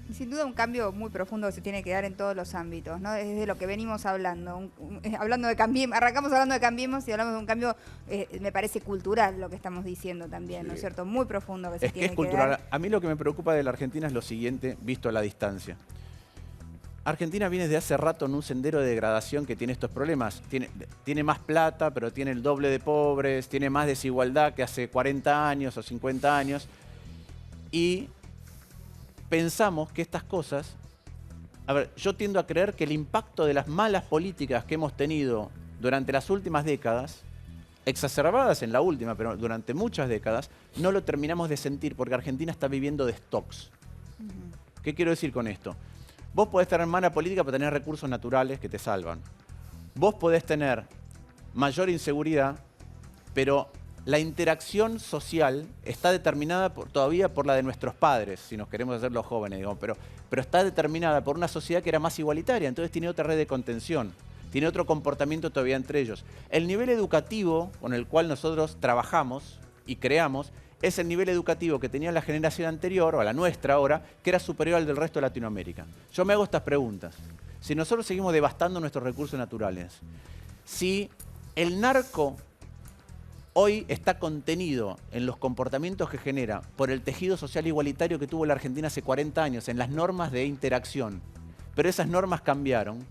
Y sin duda un cambio muy profundo que se tiene que dar en todos los ámbitos, ¿no? Es de lo que venimos hablando. Hablando de Cambiemos, arrancamos hablando de Cambiemos y hablamos de un cambio, me parece cultural lo que estamos diciendo también, ¿no es cierto? Muy profundo que se tiene Es que cultural. dar. A mí lo que me preocupa de la Argentina es lo siguiente, visto a la distancia. Argentina viene de hace rato en un sendero de degradación que tiene estos problemas. Tiene más plata, pero tiene el doble de pobres, tiene más desigualdad que hace 40 años o 50 años. Y pensamos que estas cosas... A ver, yo tiendo a creer que el impacto de las malas políticas que hemos tenido durante las últimas décadas, exacerbadas en la última, pero durante muchas décadas, no lo terminamos de sentir porque Argentina está viviendo de stocks. ¿Qué quiero decir con esto? Vos podés tener mala política para tener recursos naturales que te salvan. Vos podés tener mayor inseguridad, pero la interacción social está determinada todavía por la de nuestros padres, si nos queremos hacer los jóvenes, digamos, pero está determinada por una sociedad que era más igualitaria, entonces tiene otra red de contención, tiene otro comportamiento todavía entre ellos. El nivel educativo con el cual nosotros trabajamos y creamos es el nivel educativo que tenía la generación anterior, o la nuestra ahora, que era superior al del resto de Latinoamérica. Yo me hago estas preguntas. Si nosotros seguimos devastando nuestros recursos naturales, si el narco hoy está contenido en los comportamientos que genera por el tejido social igualitario que tuvo la Argentina hace 40 años, en las normas de interacción, pero esas normas cambiaron,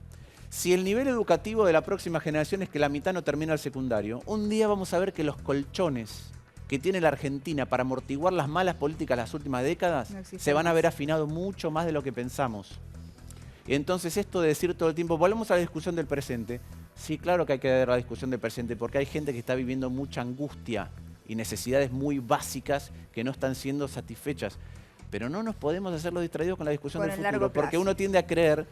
si el nivel educativo de la próxima generación es que la mitad no termina el secundario, un día vamos a ver que los colchones que tiene la Argentina para amortiguar las malas políticas de las últimas décadas se van a ver afinados mucho más de lo que pensamos. Y entonces esto de decir todo el tiempo, volvemos a la discusión del presente. Sí, claro que hay que dar la discusión del presente porque hay gente que está viviendo mucha angustia y necesidades muy básicas que no están siendo satisfechas. Pero no nos podemos hacer los distraídos con la discusión del futuro porque uno tiende a creer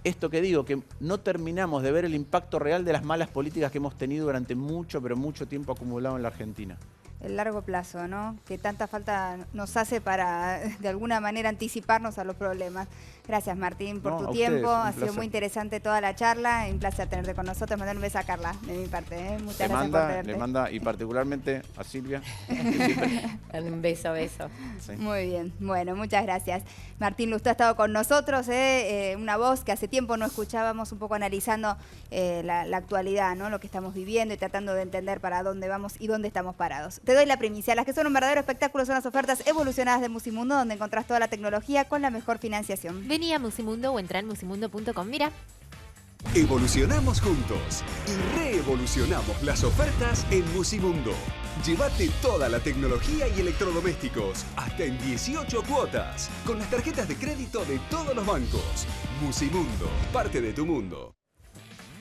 esto que digo, que no terminamos de ver el impacto real de las malas políticas que hemos tenido durante mucho, pero mucho tiempo acumulado en la Argentina. El largo plazo, ¿no? Que tanta falta nos hace para, de alguna manera, anticiparnos a los problemas. Gracias, Martín, por tu tiempo. Ha sido muy interesante toda la charla. Un placer tenerte con nosotros. Mandar un beso a Carla, de mi parte. Muchas gracias por tenerte. Le manda, y particularmente a Silvia. Un beso. Sí. Muy bien. Bueno, muchas gracias. Martín Lustó ha estado con nosotros, una voz que hace tiempo no escuchábamos, un poco analizando la actualidad, ¿no? Lo que estamos viviendo y tratando de entender para dónde vamos y dónde estamos parados. Te doy la primicia. Las que son un verdadero espectáculo son las ofertas evolucionadas de Musimundo, donde encontrás toda la tecnología con la mejor financiación. Vení a Musimundo o entrá en musimundo.com. Mira. Evolucionamos juntos y reevolucionamos las ofertas en Musimundo. Llévate toda la tecnología y electrodomésticos, hasta en 18 cuotas, con las tarjetas de crédito de todos los bancos. Musimundo, parte de tu mundo.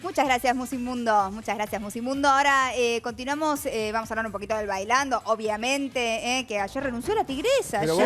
Muchas gracias, Musimundo. Muchas gracias, Musimundo. Ahora continuamos, vamos a hablar un poquito del bailando. Obviamente, que ayer renunció la tigresa. Pero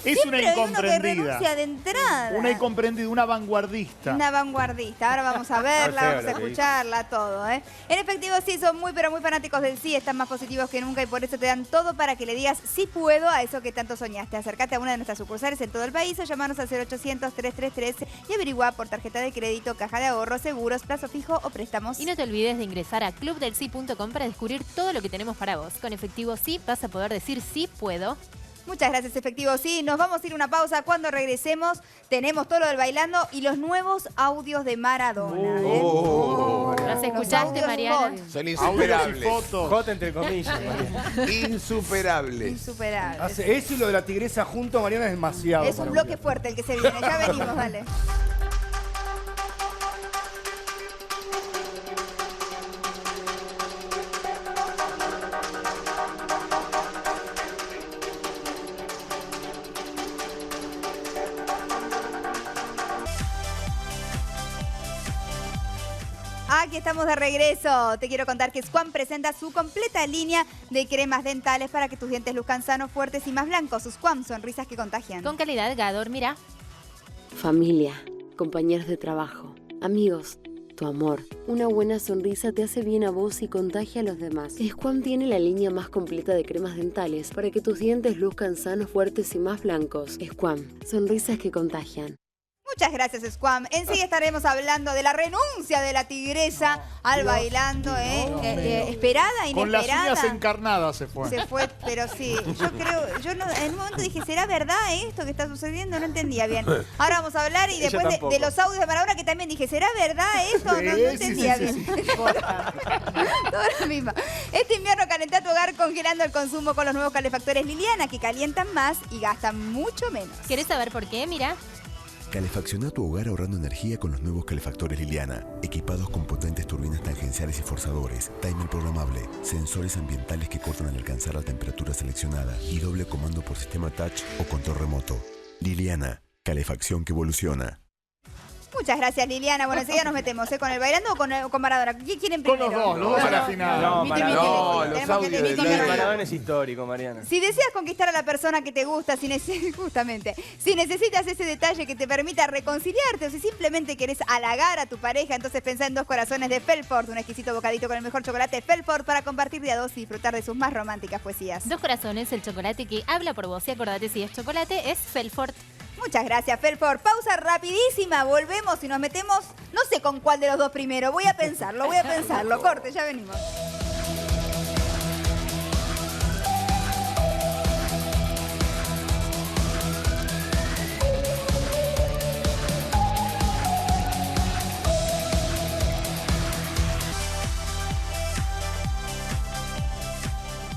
es una incomprendida. De entrada. Una incomprendida, una vanguardista. Una vanguardista. Ahora vamos a verla, vamos a escucharla, todo. En efectivo, sí, son muy, pero muy fanáticos del sí. Están más positivos que nunca y por eso te dan todo para que le digas sí puedo a eso que tanto soñaste. Acércate a una de nuestras sucursales en todo el país o llamanos al 0800-333 y averigua por tarjeta de crédito, caja de ahorro, seguros, plazo fijo o préstamos. Y no te olvides de ingresar a clubdelsi.com para descubrir todo lo que tenemos para vos. Con Efectivo Sí vas a poder decir sí puedo. Muchas gracias, Efectivo Sí. Nos vamos a ir a una pausa. Cuando regresemos tenemos todo lo del bailando y los nuevos audios de Maradona. ¿Los escuchaste, Mariana? Son insuperables. J entre comillas, Mariana. Insuperables. Insuperables. Eso y lo de la tigresa junto, Mariana, es demasiado. Es un bloque fuerte el que se viene. Ya venimos, dale. Aquí estamos de regreso. Te quiero contar que Squam presenta su completa línea de cremas dentales para que tus dientes luzcan sanos, fuertes y más blancos. Squam, sonrisas que contagian. Con calidad, Gador, mira. Familia, compañeros de trabajo, amigos, tu amor. Una buena sonrisa te hace bien a vos y contagia a los demás. Squam tiene la línea más completa de cremas dentales para que tus dientes luzcan sanos, fuertes y más blancos. Squam, sonrisas que contagian. Muchas gracias, Squam. Enseguida estaremos hablando de la renuncia de la tigresa al bailando, esperada, inesperada. Con las uñas encarnadas se fue. Se fue, pero sí. Yo en un momento dije, ¿será verdad esto que está sucediendo? No entendía bien. Ahora vamos a hablar y después de los audios de Maradona que también dije, ¿será verdad esto? No entendía bien. Todo lo mismo. Este invierno calentá tu hogar congelando el consumo con los nuevos calefactores Liliana que calientan más y gastan mucho menos. ¿Querés saber por qué? Mira. Calefacciona tu hogar ahorrando energía con los nuevos calefactores Liliana, equipados con potentes turbinas tangenciales y forzadores, timer programable, sensores ambientales que cortan al alcanzar la temperatura seleccionada y doble comando por sistema touch o control remoto. Liliana, calefacción que evoluciona. Muchas gracias, Liliana. Bueno, enseguida nos metemos con el bailando o con Maradona. ¿Quién quieren primero? Con los dos a la final. No, No, los audios de Maradona es histórico, Mariana. Si deseas conquistar a la persona que te gusta, justamente, si necesitas ese detalle que te permita reconciliarte o si simplemente querés halagar a tu pareja, entonces pensá en Dos Corazones de Felford, un exquisito bocadito con el mejor chocolate Felford para compartir de a dos y disfrutar de sus más románticas poesías. Dos Corazones, el chocolate que habla por vos y acordate si es chocolate, es Felford. Muchas gracias, Felford. Pausa rapidísima, volvemos y nos metemos, no sé con cuál de los dos primero, voy a pensarlo. Corte, ya venimos.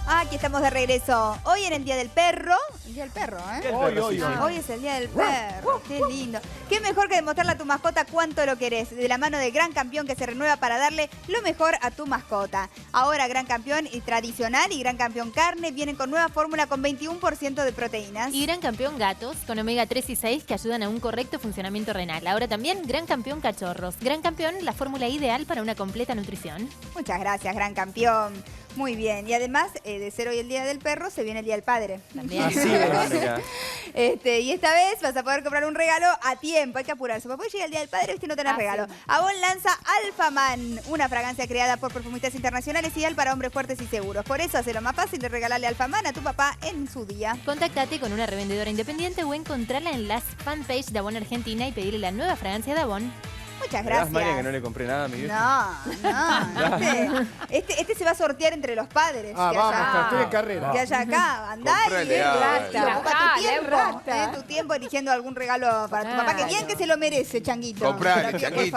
Aquí estamos de regreso. Hoy en el Día del Perro. El Día del Perro, ¿eh? Hoy es el Día del Perro. Qué lindo. Qué mejor que demostrarle a tu mascota cuánto lo querés. De la mano de Gran Campeón, que se renueva para darle lo mejor a tu mascota. Ahora Gran Campeón tradicional y Gran Campeón carne vienen con nueva fórmula con 21% de proteínas. Y Gran Campeón gatos con omega 3 y 6 que ayudan a un correcto funcionamiento renal. Ahora también Gran Campeón cachorros. Gran Campeón, la fórmula ideal para una completa nutrición. Muchas gracias, Gran Campeón. Muy bien. Y además, de ser hoy el Día del Perro, se viene el Día del Padre. También. Así es, y esta vez vas a poder comprar un regalo a tiempo. Hay que apurarse. Porque hoy llega el Día del Padre, ¿viste? No tenés regalo. Avon lanza Alfaman, una fragancia creada por perfumistas internacionales ideal para hombres fuertes y seguros. Por eso hace lo más fácil de regalarle Alfaman a tu papá en su día. Contáctate con una revendedora independiente o encontrarla en las fanpage de Avon Argentina y pedirle la nueva fragancia de Avon. Muchas gracias. María, que no le compré nada a mi viejo. No. Este se va a sortear entre los padres. Estoy de carrera. Que haya acá, andar y ocupa tu tiempo eligiendo algún regalo para tu papá. Que bien que se lo merece, Changuito. Comprale, Changuito.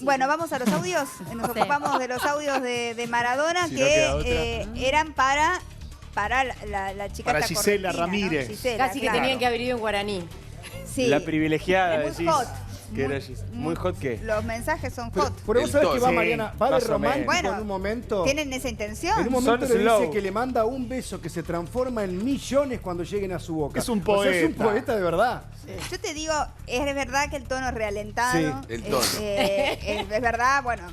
Bueno, vamos a los audios. Nos ocupamos de los audios de Maradona que eran para la chica. Para Gisela Ramírez. ¿no? Gisela, casi que tenían que haber ido en guaraní. Sí. La privilegiada, es muy hot. Muy hot, ¿qué? Los mensajes son hot. Pero vos sabés que va, Mariana, va de romántico en un momento. ¿Tienen esa intención? En un momento le dice que le manda un beso que se transforma en millones cuando lleguen a su boca. Es un poeta. O sea, es un poeta de verdad. Yo te digo, es verdad que el tono es realentado. Sí, el tono. Es verdad, bueno,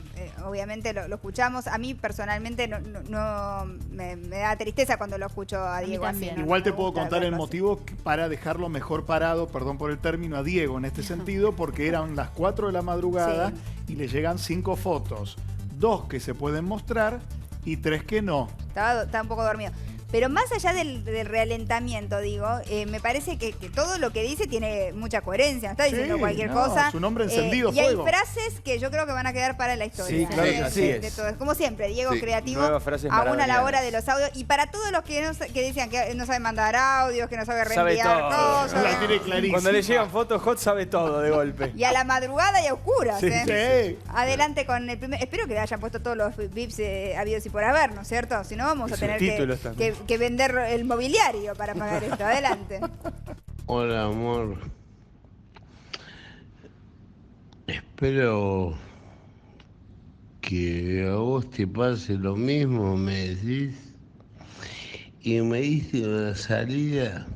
obviamente lo escuchamos. A mí personalmente no me da tristeza cuando lo escucho a Diego así. Igual te puedo contar el motivo para dejarlo mejor parado, perdón por el término, a Diego en este sentido, porque eran las 4 de la madrugada y le llegan 5 fotos. 2 que se pueden mostrar y 3 que no. Estaba un poco dormido. Pero más allá del realentamiento, digo, me parece que todo lo que dice tiene mucha coherencia. No está diciendo cualquier cosa. Su nombre encendido, y hay fuego. frases que yo creo que van a quedar para la historia. Sí, claro, así es. Como siempre, Diego creativo, frases aún a la hora de los audios. Y para todos los que decían que no saben mandar audios, que no sabe reenviar cosas. La tiene clarísima. Cuando le llegan fotos hot sabe todo de golpe. Y a la madrugada y a oscuras. Sí. Adelante con el primer. Espero que le hayan puesto todos los VIPs habidos y por haber, ¿no es cierto? Si no, vamos a tener que vender el mobiliario para pagar esto. Adelante. Hola, amor. Espero que a vos te pase lo mismo, me decís. Y me diste una salida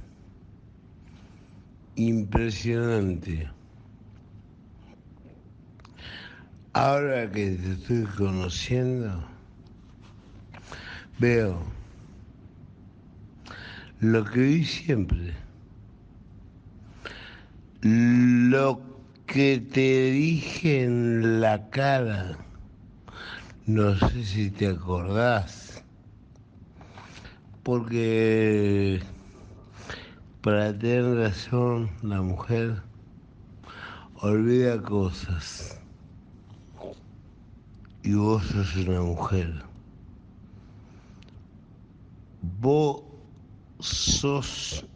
impresionante. Ahora que te estoy conociendo, veo lo que vi siempre, lo que te dije en la cara, no sé si te acordás, porque para tener razón la mujer olvida cosas y vos sos una mujer. Vos sos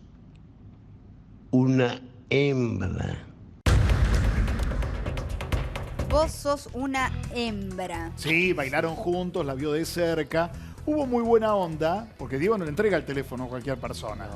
una hembra. Vos sos una hembra. Sí, bailaron juntos, la vio de cerca. Hubo muy buena onda, porque Diego no le entrega el teléfono a cualquier persona.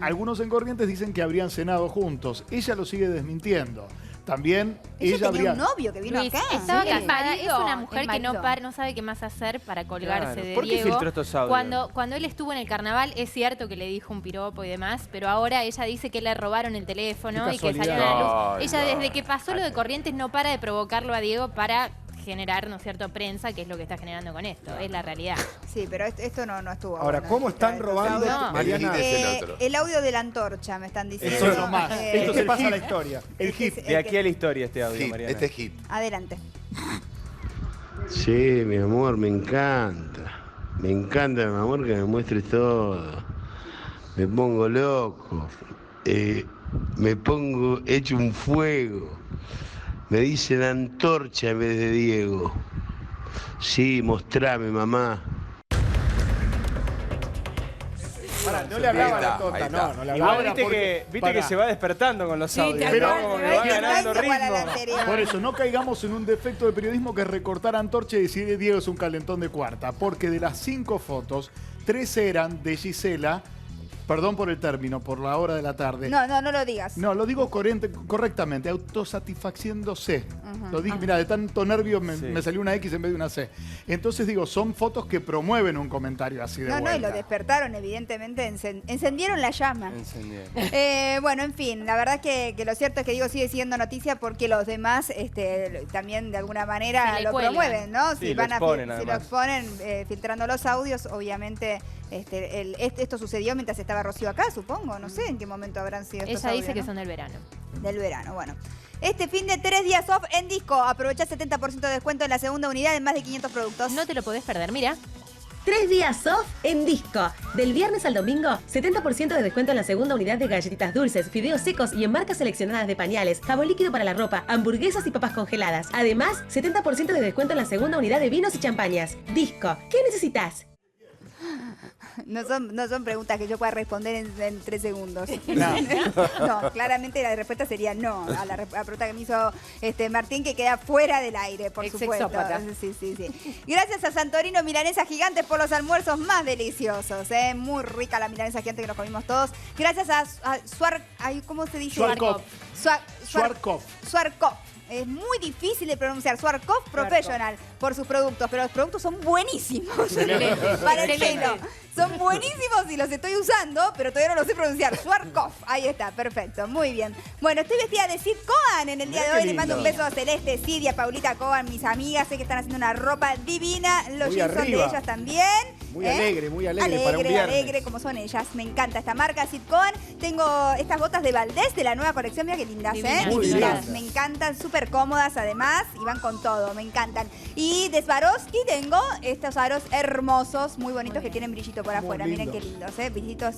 Algunos en Corrientes dicen que habrían cenado juntos. Ella lo sigue desmintiendo. También ella tenía habría... un novio que vino Luis, acá. estaba Sí. casada, es una mujer El que no, marido. no sabe qué más hacer para colgarse Claro. de ¿Por qué Diego. filtró estos audios? Cuando él estuvo en el carnaval, es cierto que le dijo un piropo y demás, pero ahora ella dice que le robaron el teléfono Qué y que salió a casualidad. la luz. Ay, Ella no. desde que pasó lo de Corrientes no para de provocarlo a Diego para generar, ¿no es cierto?, prensa, que es lo que está generando con esto, es la realidad. Sí, pero esto no estuvo Ahora, bueno. ¿cómo están robando, No. Mariana? El audio de la antorcha, me están diciendo. Eso es lo más. Esto se pasa a la historia. El hit. De aquí a la historia este audio, Hit, Mariana. este es hit. Adelante. Sí, mi amor, me encanta. Me encanta, mi amor, que me muestres todo. Me pongo loco. Me pongo hecho un fuego. Me dicen antorcha en vez de Diego. Sí, mostrame, mamá. Pará, no le hablaba a la Ahí tota, está. no le hablaba. Igual Ahora, viste porque- que pará. se va despertando con los audios, pero- ¿no? Como que va ganando ritmo. Por eso, no caigamos en un defecto de periodismo que es recortar antorcha y decir Diego es un calentón de cuarta. Porque de las 5 fotos, 3 eran de Gisela, perdón por el término, por la hora de la tarde. No lo digas. No, lo digo correctamente, autosatisfaciéndose. Lo dije, mira, de tanto nervio me salió una X en vez de una C. Entonces digo, son fotos que promueven un comentario así de No, vuelta. y lo despertaron, evidentemente, encendieron la llama. Bueno, en fin, la verdad que lo cierto es que Diego sigue siendo noticia porque los demás también de alguna manera Se le lo cuelgan. promueven, ¿no? Sí, lo exponen, filtrando los audios, obviamente esto sucedió mientras estaba Rocío acá, supongo, no sé en qué momento habrán sido estos Ella dice audios, que ¿no? son del verano. Del verano, bueno. Este fin de 3 días off en Disco. Aprovecha 70% de descuento en la segunda unidad en más de 500 productos. No te lo podés perder, mira. 3 días off en Disco. Del viernes al domingo, 70% de descuento en la segunda unidad de galletitas dulces, fideos secos y en marcas seleccionadas de pañales, jabón líquido para la ropa, hamburguesas y papas congeladas. Además, 70% de descuento en la segunda unidad de vinos y champañas. Disco. ¿Qué necesitas? No son preguntas que yo pueda responder en 3 segundos. No. No, claramente la respuesta sería no a la pregunta que me hizo Martín, que queda fuera del aire, por supuesto. Exexópata. Sí. Gracias a Santorino Milanesa Gigante por los almuerzos más deliciosos. Muy rica la milanesa gigante que nos comimos todos. Gracias a ¿cómo se dice? Schwarzkopf. Schwarzkopf. Schwarzkopf. Es muy difícil de pronunciar. Schwarzkopf Professional por sus productos, pero los productos son buenísimos. Para el pelo. Son buenísimos y los estoy usando, pero todavía no los sé pronunciar. Schwarzkopf. Ahí está, perfecto. Muy bien. Bueno, estoy vestida de Sid Cohen en el día de hoy. Le mando un beso a Celeste, Sid y a Paulita Cohen, mis amigas. Sé que están haciendo una ropa divina. Los Muy jeans son de arriba. ellas también. Muy alegre para un viernes. Alegre, como son ellas. Me encanta esta marca, Sid Cohen. Tengo estas botas de Valdés de la nueva colección. Mira qué lindas, Divinas. Muy Divinas. lindas. Me encantan, súper cómodas además y van con todo, me encantan. Y de Swarovski tengo estos aros hermosos, muy bonitos, que tienen brillito por afuera. Muy Miren qué lindos. lindos, brillitos,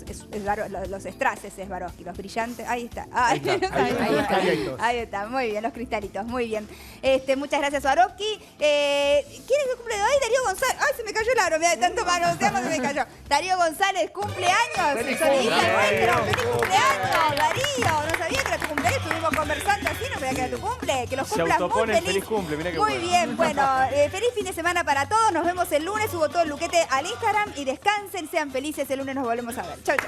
los strases Swarovski, los brillantes. Ahí está. Ahí está, ahí Ahí está. Ahí está, muy bien, los cristalitos, muy bien. Muchas gracias, Swarovski. ¿Quién es el cumple de hoy? Darío González. Ay, se me cayó el aro, mira, de tanto manoseamos se me cayó. Darío González, cumpleaños. ¡Feliz Sonidista cumpleaños! nuestro. ¡Feliz cumpleaños, Darío! No sabía que era tu cumpleaños, estuvimos conversando así, no sabía que era tu cumple. Que los Se cumplas muy autopone el feliz. feliz cumple, mirá qué Muy bueno. bien, bueno, feliz fin de semana para todos. Nos vemos el lunes, subo todo el luquete al Instagram y descansen, sean felices. El lunes nos volvemos a ver. Chau, chau.